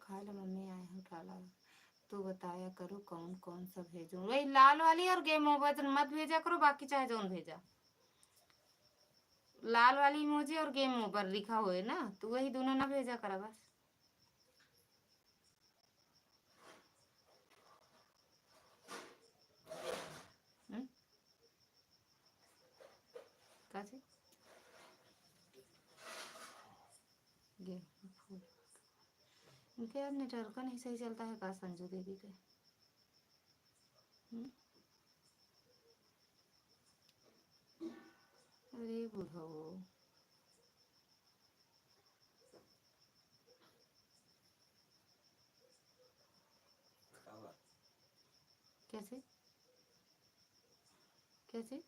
[SPEAKER 1] खा लो मम्मी, आए हैं काला। तो बताया करो कौन कौन सा भेजूं। वही लाल वाली और गेम ओवर मत भेजा करो, बाकी चाहे जोन भेजा। लाल वाली इमोजी और गेम ओवर लिखा हुए ना, तो वही दोनों ना भेजा करा बस। कैसे इनके यार नेटवर्क नहीं सही चलता है का संजू दीदी के। अरे बुढ़ो कैसे कैसे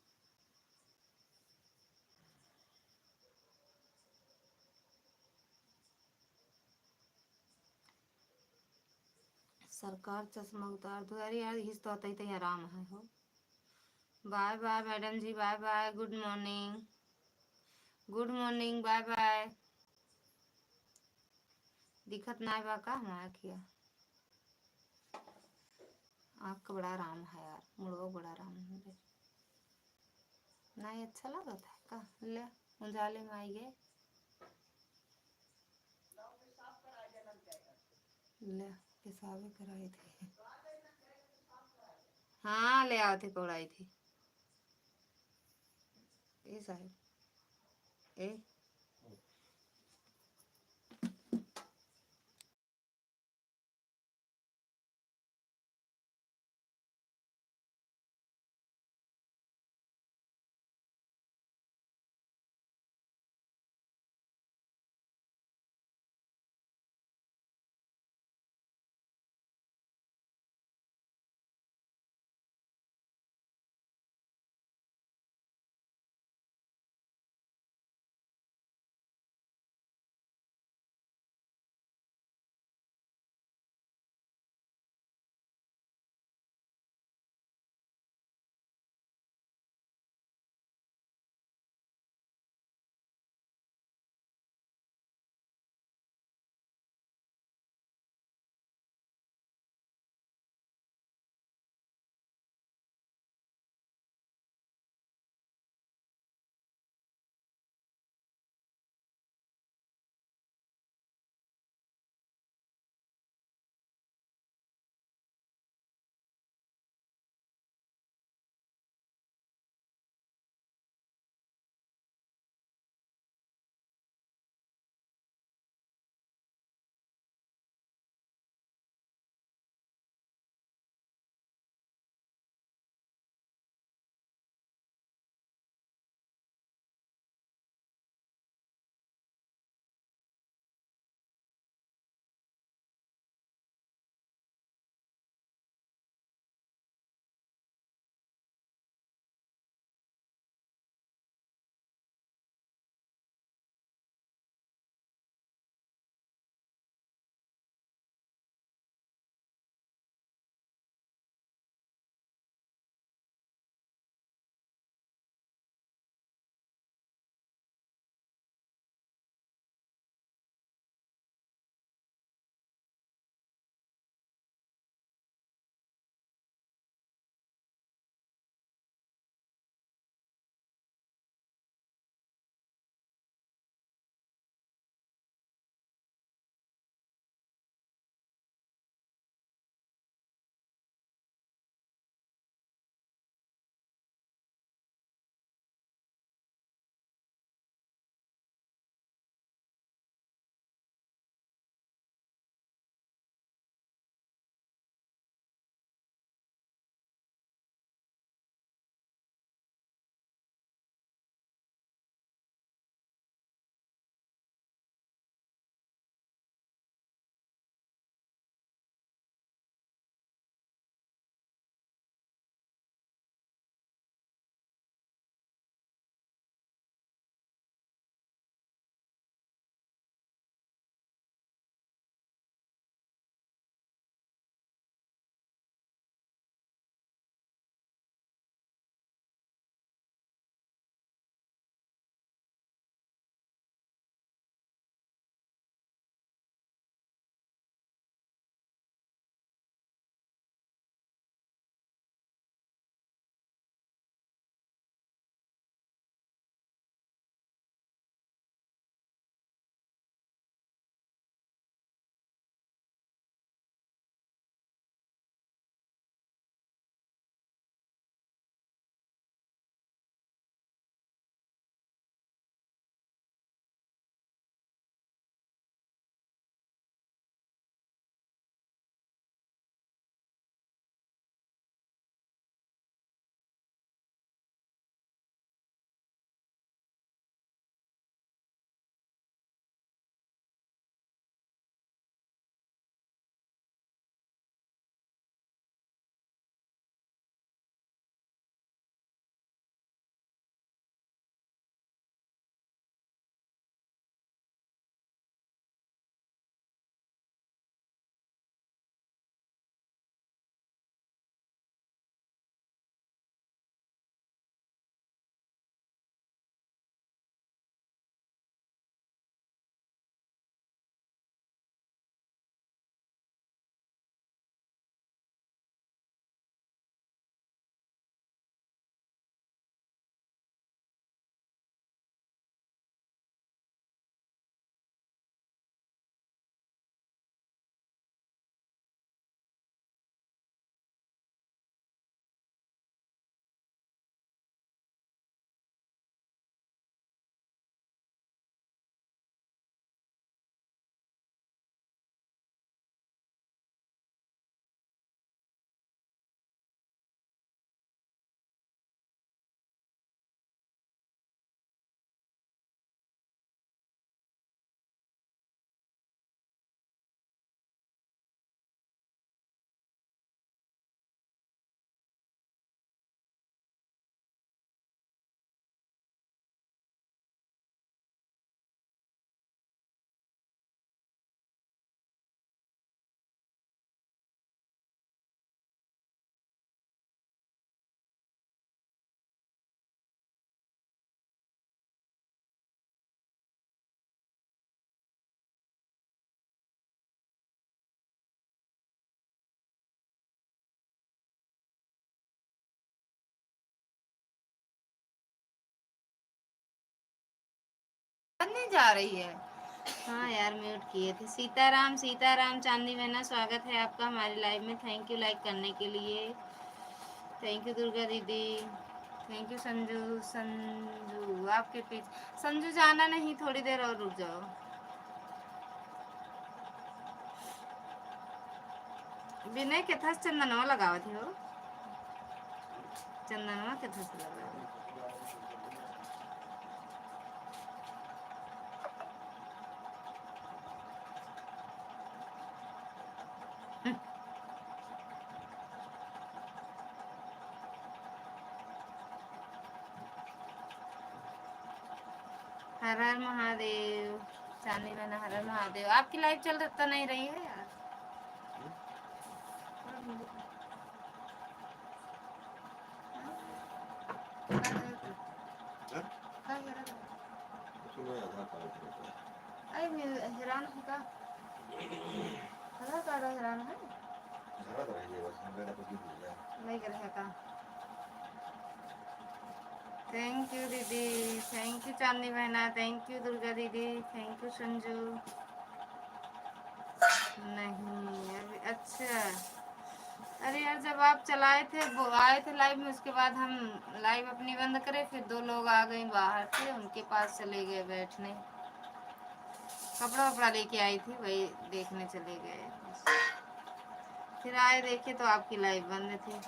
[SPEAKER 1] सरकार चश्मा उतार दो। अरे यार हिस तो आता ही आराम है हो। Bye bye madam ji, bye bye, good morning, good morning, bye bye. दिखत ना बा का हमारा किया आँख का बड़ा आराम है यार, मुड़ो बड़ा आराम है। नहीं अच्छा लगा था का ले उजाले में आई गए ले पेशाबे कराई थी। हाँ ले आओ थे पौड़ाई थी ए साहब ए नहीं जा रही है। हाँ यार म्यूट किए थे। सीताराम सीताराम चांदनी बहना, स्वागत है आपका हमारी लाइव में। थैंक यू लाइक करने के लिए। थैंक यू दुर्गा दीदी। Thank you Sanju. संजू आपके पीछे, संजू जाना नहीं, थोड़ी देर और रुक जाओ। विनय के था चंदनवा लगावा थी हो, चंदनवा के था लगा। हर हर महादेव चांदनी बहना, हर हर महादेव। आपकी लाइव चल तो नहीं रही है यार। अरे हैरान है का आधार कार्ड हैरान है नहीं करे का। थैंक यू दीदी, थैंक यू चांदनी बहना, थैंक यू दुर्गा दीदी, थैंक यू संजू। नहीं अभी अच्छा। अरे यार जब आप चलाए थे वो आए थे लाइव में, उसके बाद हम लाइव अपनी बंद करे, फिर 2 लोग आ गए बाहर से, उनके पास चले गए बैठने। कपड़ा वपड़ा लेके आई थी, वही देखने चले गए। फिर आए देखे तो आपकी लाइव बंद थी।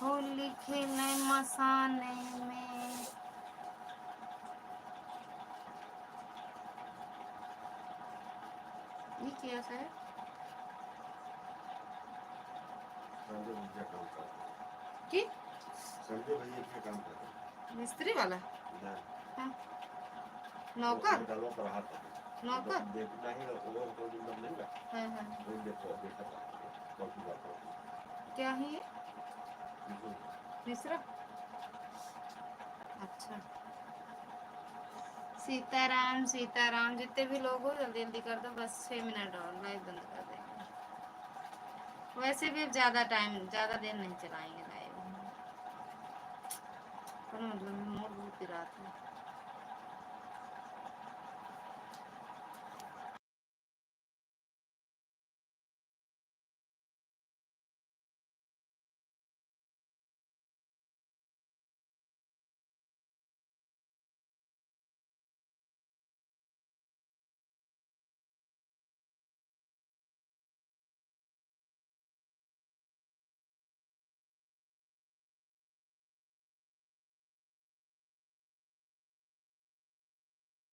[SPEAKER 1] होली खेलने मसाने में। ये क्या है? की मिस्त्री वाला? हाँ। नौकर नौकर। हाँ हाँ। क्या है ये? मिश्रा। अच्छा। सीताराम सीताराम। जितने भी लोग हो जल्दी जल्दी कर दो, बस 6 मिनट और लाइव बंद कर देंगे। वैसे भी अब ज़्यादा देर नहीं चलाएंगे लाइव, मतलब मूड बहुत पिरात है।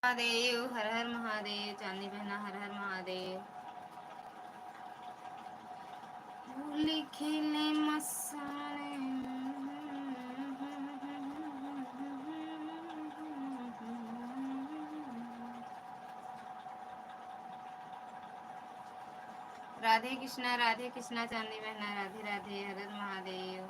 [SPEAKER 1] महादेव, हर हर महादेव। चांदनी बहना, हर हर महादेव। होली खेलने मसाने। राधे कृष्णा चांदनी बहना, राधे राधे, हर हर महादेव।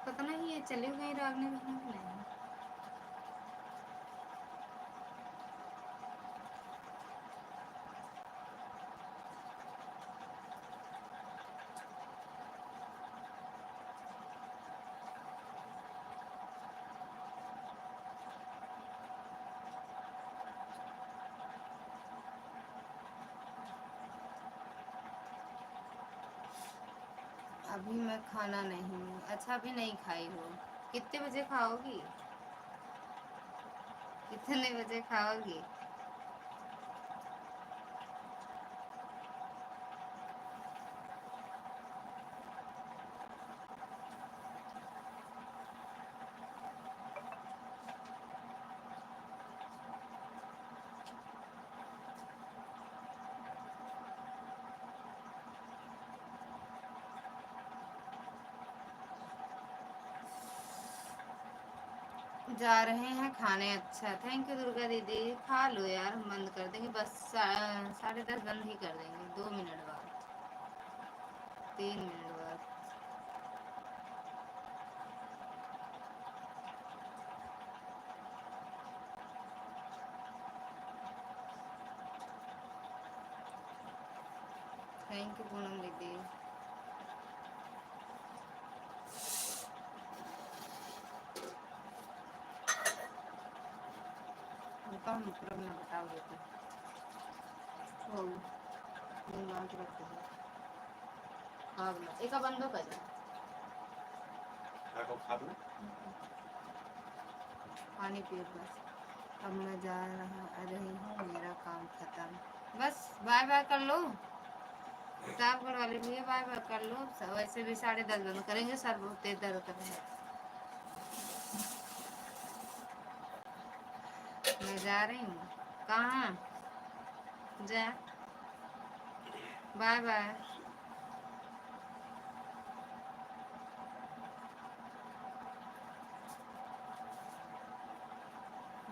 [SPEAKER 1] पता नहीं ये चले गए रागने बहना की नहीं। अभी मैं खाना नहीं। अच्छा अभी नहीं खाई हो? कितने बजे खाओगी? कितने बजे खाओगी? जा रहे हैं खाने। अच्छा, थैंक यू दुर्गा दीदी। खा लो यार, हम बंद कर देंगे बस 10:30 बंद ही कर देंगे, 2 मिनट बाद, 3 मिनट बाद। थैंक यू पूनम दीदी। रुका, हम पूरा मैं बता देती हूँ। बात रखते हैं। हाँ बोला, एक बंदो कर दे।
[SPEAKER 2] को खा लो।
[SPEAKER 1] पानी पियो बस। अब मैं जा रही हूँ, मेरा काम खत्म। बस बाय बाय कर लो। प्रतापगढ़ वाले भैया बाय बाय कर लो। वैसे भी 10:30 बंद करेंगे, सर बहुत तेज दर्द कर रहे हैं। मैं जा रही हूँ। कहाँ जा? Bye bye.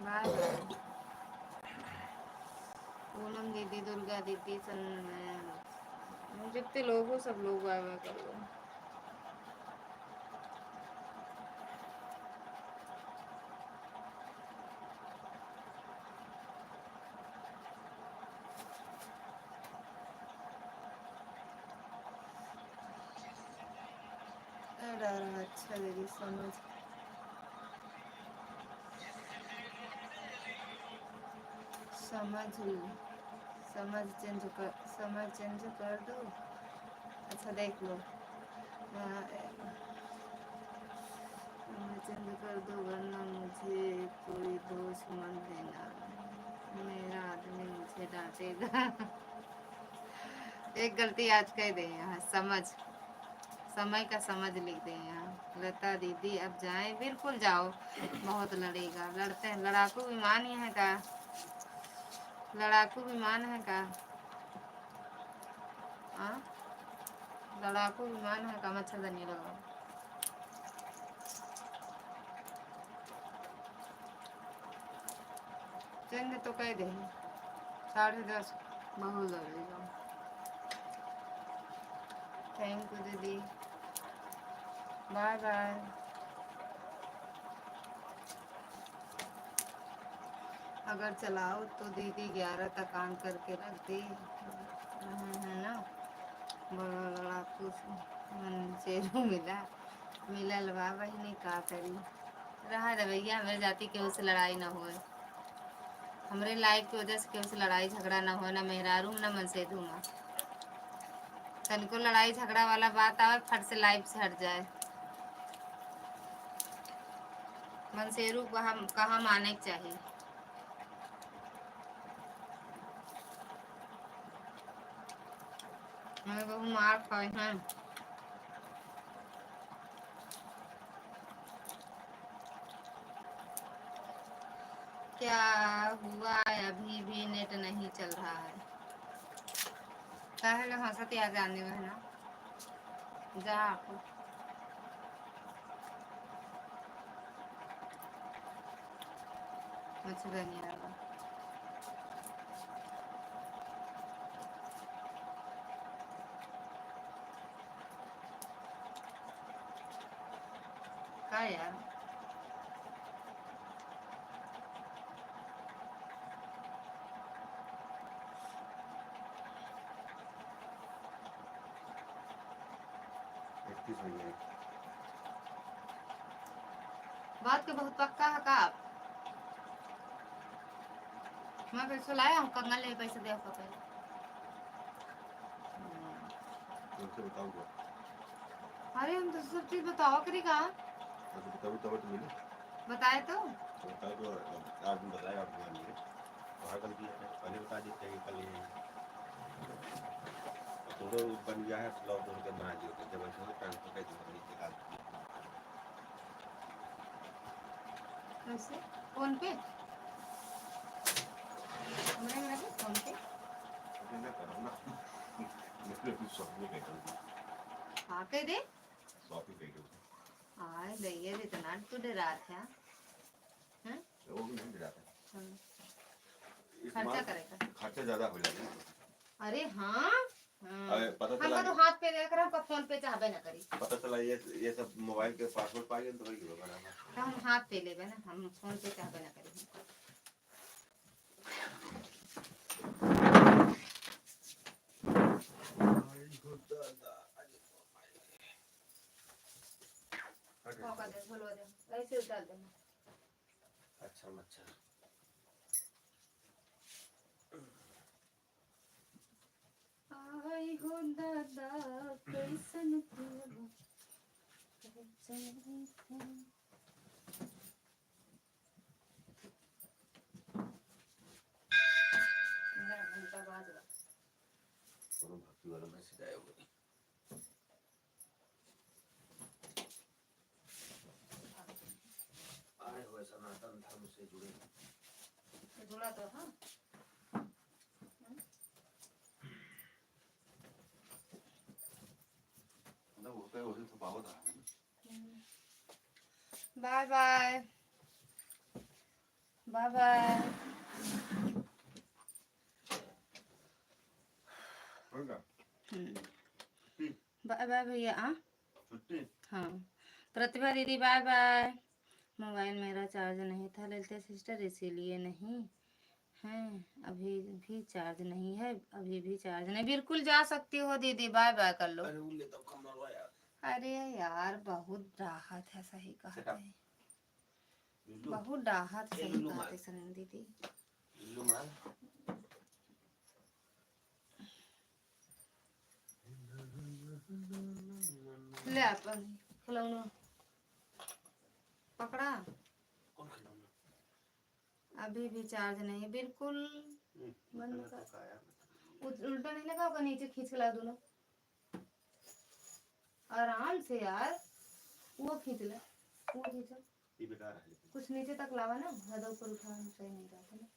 [SPEAKER 1] Bye bye. Poonam दीदी, दुर्गा दीदी, जितने लोग हो सब लोग बाय बाय कर लो। अच्छा दीदी, समझ चेंज कर दो। अच्छा देख लो, चेंज कर दो वरना मुझे कोई दोष मत देना, मेरा आदमी मुझे डांटेगा। एक गलती आज कह दे यहाँ, समय का समझ लिख दे यहाँ। लता दीदी अब जाएं? बिल्कुल जाओ, बहुत लड़ेगा। लड़ते हैं, लड़ाकू विमान ही है का? लड़ाकू विमान है का? हाँ, लड़ाकू विमान है का? मच्छरदानी लगाओ। चेंज तो कह दे, 10:30 बहुत लगेगा। थैंक यू दीदी, बाय बाय। अगर चलाओ तो दीदी 11 तक ऑन करके रख दी है ना। बड़ा लड़ाकू शेरू मिलल बा बहिनी, का करी। रहा रे भैया, हमारे जाति केहू से लड़ाई ना होए, हमरे लाइफ की वजह से केहू से लड़ाई झगड़ा ना हो, ना मेहरारू ना मनसेधू में। तनिको लड़ाई झगड़ा वाला बात आवे, फट से लाइफ से हट जाए। मनसेरू कहाँ माने के चाहिए। हमें बहु मार खाए हैं। क्या हुआ? अभी भी नेट नहीं चल रहा है। काहे ला हंसत आ जाने में ना, जा आपको मच्छरदानी लगा। का यार, बात के बहुत पक्का है का आप? मैं पैसे लाया हूँ, कंगन ले पैसे दे आपको पहले। अरे हम तो सब चीज बताओ करी का। बताए तो
[SPEAKER 2] बन गया है, तो लॉक के बना दिए जब
[SPEAKER 1] कैसे? फोन पे हमने मेरा भी फोन पे। हाँ कह दे। हाँ भैया इतना तो डरा था।
[SPEAKER 2] वो भी नहीं गिराता।
[SPEAKER 1] हाँ,
[SPEAKER 2] इस्तेमाल
[SPEAKER 1] खर्चा करेगा।
[SPEAKER 2] खर्चा ज्यादा हो जाता है।
[SPEAKER 1] अरे हाँ
[SPEAKER 2] अरे पता
[SPEAKER 1] हमको
[SPEAKER 2] चला
[SPEAKER 1] तो हाथ पे देख रहा हमको फोन पे चाहबे ना करी
[SPEAKER 2] पता चला ये सब मोबाइल के पासवर्ड पाएंगे तो वही होगा ना।
[SPEAKER 1] तो हम हाथ पे लेबे ना, हम फोन पे चाहबे ना करी। मौका दे, भूलवा दे, ऐसे उतार देना।
[SPEAKER 2] अच्छा मच्छर
[SPEAKER 1] आई हो दादा कैसन पियबा कैसन थे। मेरा घंटा बाज रहा।
[SPEAKER 2] दोनों भक्ति वाला मैसेज आया हुआ है। आए हुए सनातन धर्म से जुड़े
[SPEAKER 1] जुड़ा तो हाँ
[SPEAKER 2] मतलब होता है वही तो बहुत रहा है।
[SPEAKER 1] बाय बाय बाय बाय
[SPEAKER 2] होगा
[SPEAKER 1] बाय बाय भैया। हाँ
[SPEAKER 2] छुट्टी
[SPEAKER 1] हाँ प्रतिभा दीदी बाय बाय। मोबाइल मेरा चार्ज नहीं था ललिता सिस्टर इसीलिए नहीं है, अभी भी चार्ज नहीं है, अभी भी चार्ज नहीं। बिल्कुल जा सकती हो दीदी, बाय बाय कर लो।
[SPEAKER 2] अरे उल्ले तो कम मरवा यार।
[SPEAKER 1] अरे यार बहुत राहत है, सही कहते हैं,
[SPEAKER 2] बिल्लू
[SPEAKER 1] बहुत राहत सही
[SPEAKER 2] बिल्लू
[SPEAKER 1] कहते
[SPEAKER 2] मार
[SPEAKER 1] सनन दीदी।
[SPEAKER 2] बिल्लू मार
[SPEAKER 1] ले अपन खिलौना पकड़ा।
[SPEAKER 2] कौन खिलौना?
[SPEAKER 1] अभी भी चार्ज नहीं, बिल्कुल बंद कर। उल्टा नहीं लगा होगा, नीचे खींच के ला दोनों आराम से यार। वो खींच ले, वो खींचो,
[SPEAKER 2] ये बेकार है लेकिन
[SPEAKER 1] कुछ नीचे तक लावा ना, ज्यादा ऊपर उठा सही नहीं रहता ना।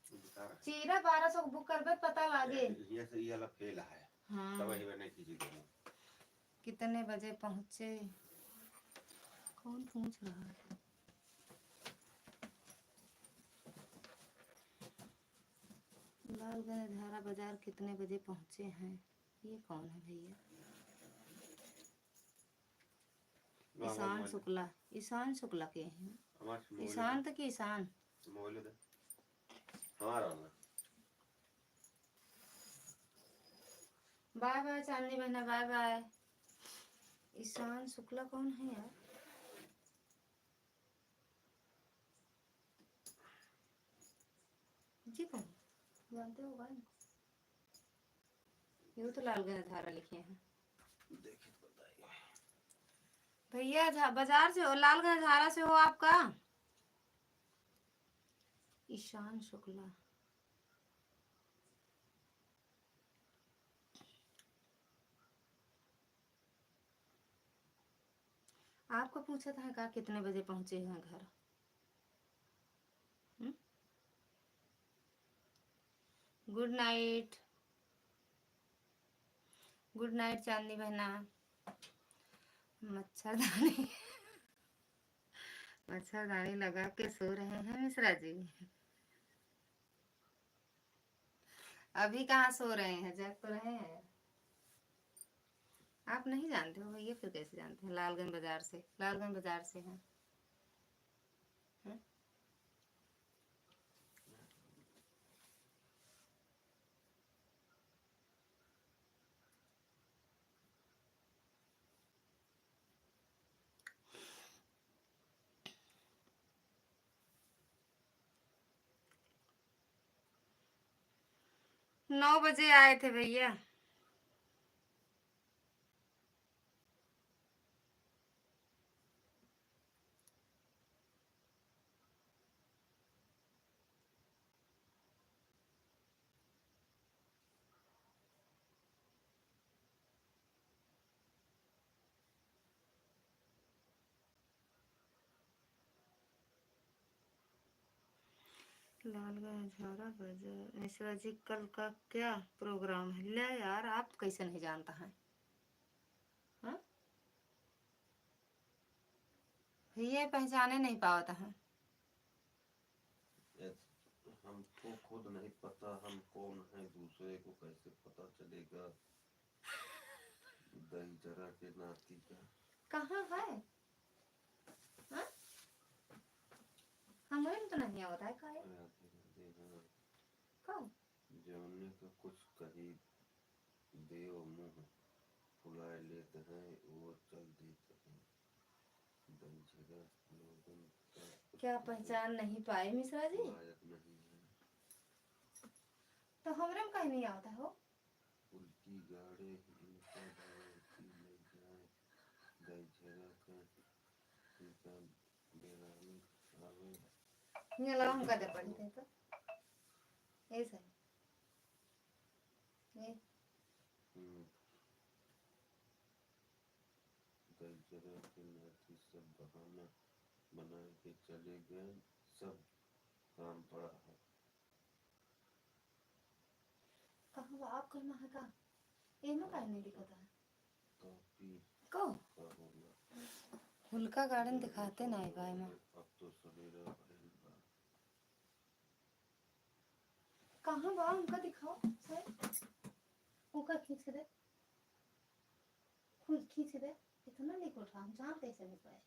[SPEAKER 2] ये बेकार है।
[SPEAKER 1] चीरा 1200 बुक कर बे पता लागे।
[SPEAKER 2] ये से ये वाला फेल है।
[SPEAKER 1] हाँ
[SPEAKER 2] तब वही मैंने खींची दोनों।
[SPEAKER 1] कितने बजे पहुंचे? कौन पूछ रहा है? लालगंज धारा बाजार कितने बजे पहुंचे हैं? ये कौन है भैया? ईशान शुक्ला, ईशान शुक्ला के हैं। ईशान तक ईशान
[SPEAKER 2] मोबाइल दे हमारा ना।
[SPEAKER 1] बाय बाय चांदनी बहना, बाय बाय। ईशान शुक्ला कौन है यार? जी कौन जानते हो भाई? ये तो लालगंज धारा लिखे हैं
[SPEAKER 2] देखिए तो बताइए
[SPEAKER 1] भैया। बाजार से हो, लालगंज धारा से हो आपका? ईशान शुक्ला आपको पूछा था कहा कितने बजे पहुंचे हैं घर? गुड नाइट, गुड नाइट चांदनी बहना। मच्छरदानी मच्छरदानी लगा के सो रहे हैं मिश्रा जी। अभी कहाँ सो रहे हैं, जग तो रहे हैं। आप नहीं जानते हो भैया, फिर कैसे जानते हैं? लालगंज बाजार से, लालगंज बाजार से हैं। 9 बजे आए थे भैया। लालगंज झारा बाजार। मिश्रा जी कल का क्या प्रोग्राम है? ले यार आप कैसे नहीं जानता है? हाँ? ये पहचाने नहीं पाता है।
[SPEAKER 2] हमको खुद नहीं पता हम कौन है, दूसरे को कैसे पता चलेगा। दही जरा के नाती का
[SPEAKER 1] कहाँ है? हाँ? हमें तो नहीं होता है का
[SPEAKER 2] जौने का कुछ कही देव मुंह फुलाए लेते हैं वो चल देते हैं। दही जरा लोगन का
[SPEAKER 1] क्या पहचान नहीं पाए मिश्रा जी?
[SPEAKER 2] लायक नहीं है।
[SPEAKER 1] तो हमरे में कहीं नहीं आता हो।
[SPEAKER 2] उल्टी गाड़े इनका भगवती ले जाए, दही जरा का इनका बेरामी आवे।
[SPEAKER 1] ये लगा हम कदर पड़ी थे तो ऐसा ये
[SPEAKER 2] दही जरा के नाती सब बहाना बना के चले गए, सब काम पड़ा है।
[SPEAKER 1] कहाँ आप करना है का? ये में कहीं नहीं दिखता है।
[SPEAKER 2] कॉपी
[SPEAKER 1] को
[SPEAKER 2] का होगा
[SPEAKER 1] हुलका गार्डन दिखाते ना है भाई माँ।
[SPEAKER 2] अब तो सवेरा भइल बा।
[SPEAKER 1] कहाँ बा उनका दिखाओ सर, उनका खींच के दे, खुद खींच के दे। इतना नहीं उठा हम जानते ऐसे नहीं पाए।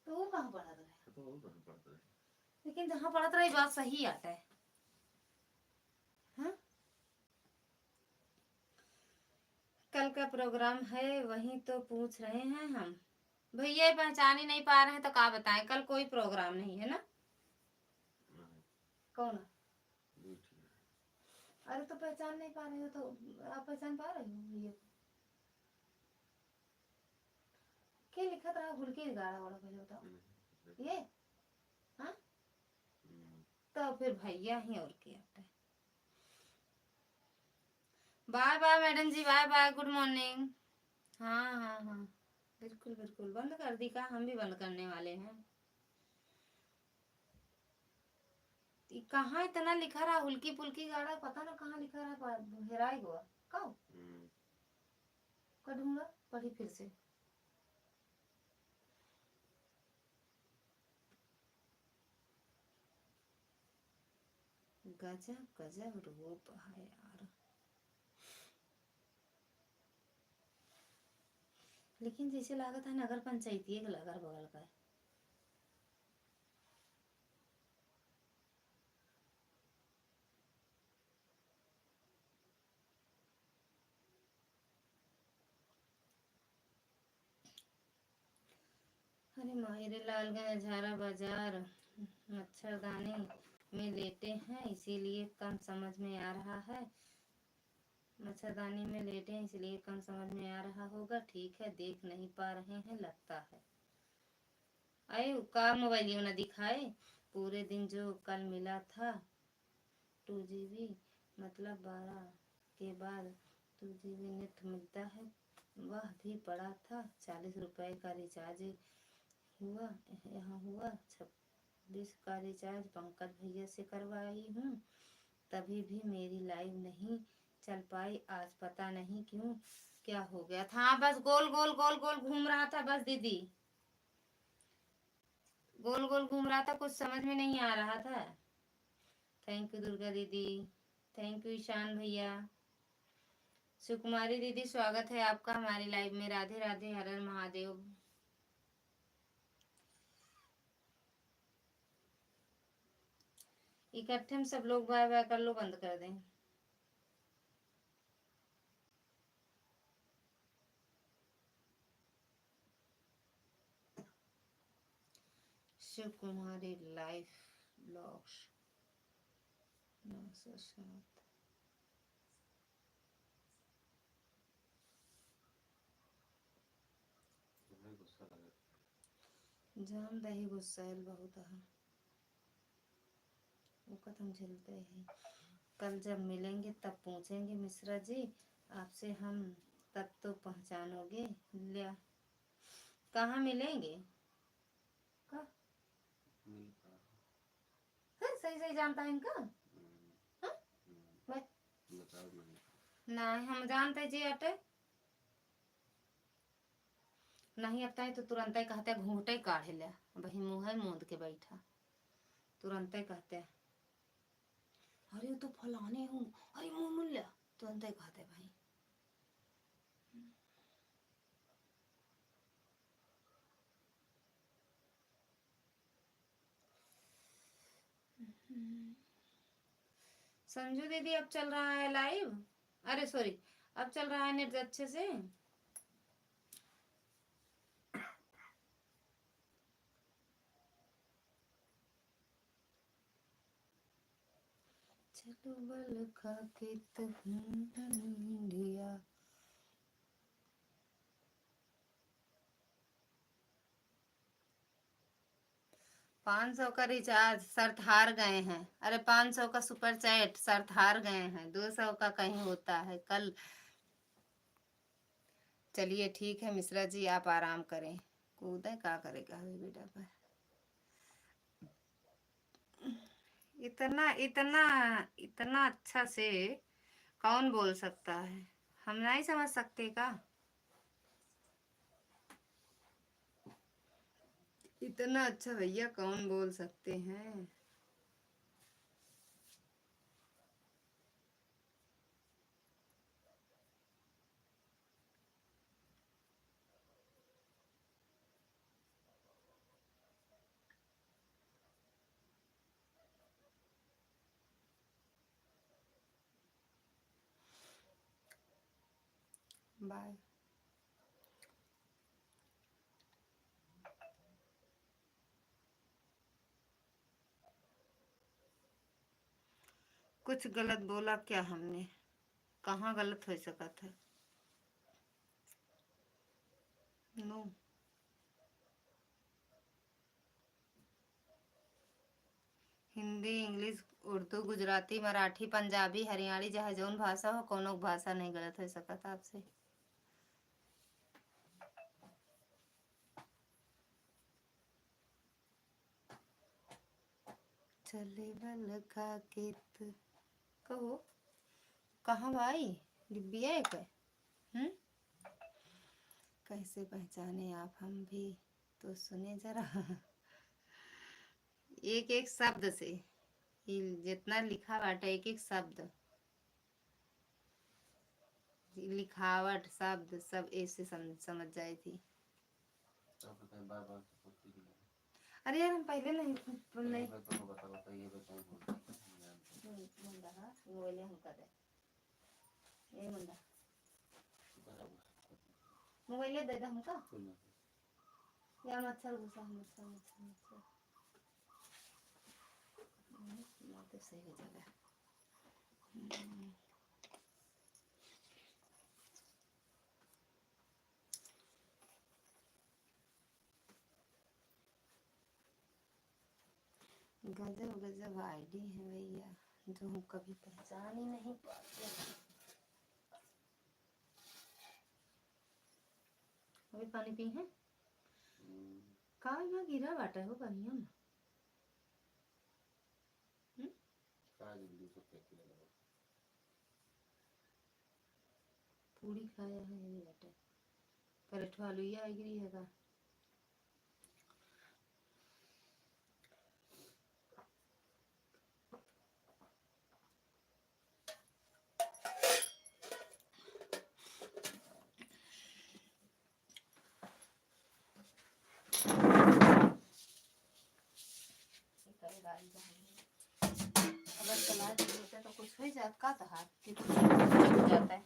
[SPEAKER 1] तो वो कहाँ पड़ा था?
[SPEAKER 2] तो वो कहाँ पड़ता है?
[SPEAKER 1] लेकिन जहाँ पड़ा था ये बात सही आता है। हाँ? कल का प्रोग्राम है वही तो पूछ रहे हैं हम। भैया पहचान ही नहीं पा रहे हैं तो क्या बताएं, कल कोई प्रोग्राम नहीं है ना। कौन? अरे तो पहचान नहीं पा रहे हो तो आप पहचान पा रहे हो भैया को? क्या लिखा था हुलकी गाड़ा वाला पहले बताओ ये। हाँ तो फिर भैया ही और क्या है। Bye bye madam ji, bye bye, good morning. हाँ हाँ हाँ बिल्कुल बिल्कुल बंद कर दी का, हम भी बंद करने वाले हैं। कहाँ इतना लिखा रहा हुलकी पुलकी गाड़ा, पता ना कहाँ लिखा रहा, हेराई हुआ कब ढूंढा पढ़ी फिर से। गजब गजब रूप है यार। लेकिन जैसे लागत है नगर पंचायती के अगल बगल का है। अरे मायरे लालगंज झारा बाजार मच्छरदानी में लेटे हैं इसीलिए कम समझ में आ रहा है। मच्छरदानी में लेटे हैं इसलिए कम समझ में आ रहा होगा। ठीक है देख नहीं पा रहे हैं लगता है। अरे का मोबाइल न दिखाए, पूरे दिन जो कल मिला था 2 GB मतलब 12 के बाद 2 GB नेट मिलता है वह भी पड़ा था। 40 रुपए का रिचार्ज हुआ, यहाँ हुआ 26 का रिचार्ज पंकज भैया से करवाई हूँ, तभी भी मेरी लाइव नहीं चल पाई आज, पता नहीं क्यों क्या हो गया था। हाँ बस गोल गोल गोल गोल घूम रहा था बस दीदी, गोल गोल घूम रहा था, कुछ समझ में नहीं आ रहा था। थैंक यू दुर्गा दीदी, थैंक यू ईशान भैया, सुकुमारी दीदी स्वागत है आपका हमारी लाइव में। राधे राधे, हर हर महादेव। इकट्ठे हम सब लोग बाय बाय कर लो, बंद कर दें। शिव कुमारी लाइफ ब्लॉग्स 907। जान दही गुस्सैल बहुत है वो हम झेलते हैं। कल जब मिलेंगे तब पूछेंगे मिश्रा जी आपसे हम, तब तो पहचानोगे। लिया कहाँ मिलेंगे का? सही सही जानता है इनका। हाँ? नहीं हम जानते जी अटे नहीं आता है तो तुरंत ही कहते हैं घूंघटे ही काढ़े लिया, वही मुँह मूंद के बैठा, तुरंत ही कहते हैं अरे तो फलाने हूँ, अरे मुँह मूल लिया, तुरंत ही कहते हैं भाई। संजू दीदी अब चल रहा है लाइव, अरे सॉरी अब चल रहा है नेट अच्छे से। चलो बल खा के इंडिया। 500 का रिचार्ज, शर्त हार गए हैं। अरे 500 का सुपर चैट, शर्त हार गए हैं। 200 का कहीं होता है कल। चलिए ठीक है मिश्रा जी, आप आराम करें। कूदे क्या करेगा बेटा पर, इतना इतना इतना अच्छा से कौन बोल सकता है, हम नहीं समझ सकते का? इतना अच्छा भैया कौन बोल सकते हैं? बाय। कुछ गलत बोला क्या हमने? कहाँ गलत हो सका था? नो। हिंदी, इंग्लिश, उर्दू, गुजराती, मराठी, पंजाबी, हरियाणी, चाहे जौन भाषा हो, कोनो भाषा नहीं गलत हो सका था आपसे। चले बल खा के कहो कहाँ भाई डिब्बिया एक है? कैसे पहचाने आप, हम भी तो सुने जरा। एक एक शब्द से जितना लिखा बाटा, एक एक शब्द, लिखावट, शब्द सब ऐसे समझ जाए थी। अरे यार हम पहले नहीं मोबाइल हम कर ये मुंडा मोबाइल दे दे हमका या मच्छर घुसा, मच्छर मच्छर मच्छर तो सही हो जाएगा। गजब गजब आईडी है भैया, जो हम कभी पहचान ही नहीं पाते। अभी पानी पी है कहाँ यहाँ गिरा बाटा हो बढ़िया में। पूरी खाया है ये बेटा, पराठा आलू ये आई गिरी है का? अगर चला देते तो कुछ हो जाता का था कि कुछ हो जाता है।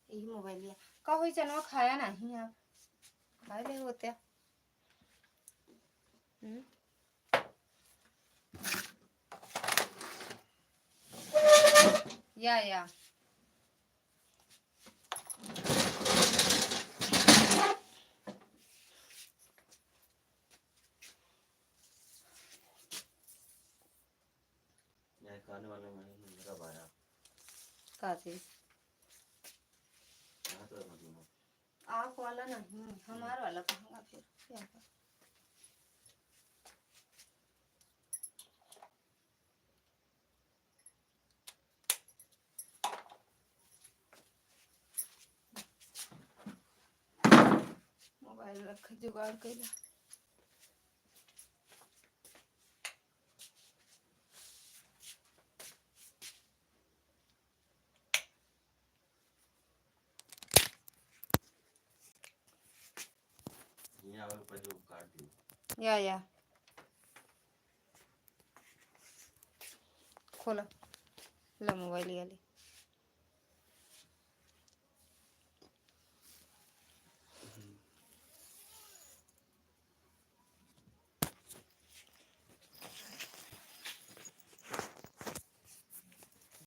[SPEAKER 1] यही मोबाइल लिया का हुई चनवा खाया नहीं आप खाए ले होते या
[SPEAKER 2] खाने वाले में मेरा भाया
[SPEAKER 1] का चीज आप वाला नहीं, हमारा वाला कहूँगा फिर क्या कर? रख जुगाड़ कैला
[SPEAKER 2] यहाँ और पर जो काट दी
[SPEAKER 1] या खोला ला मोबाइल वाली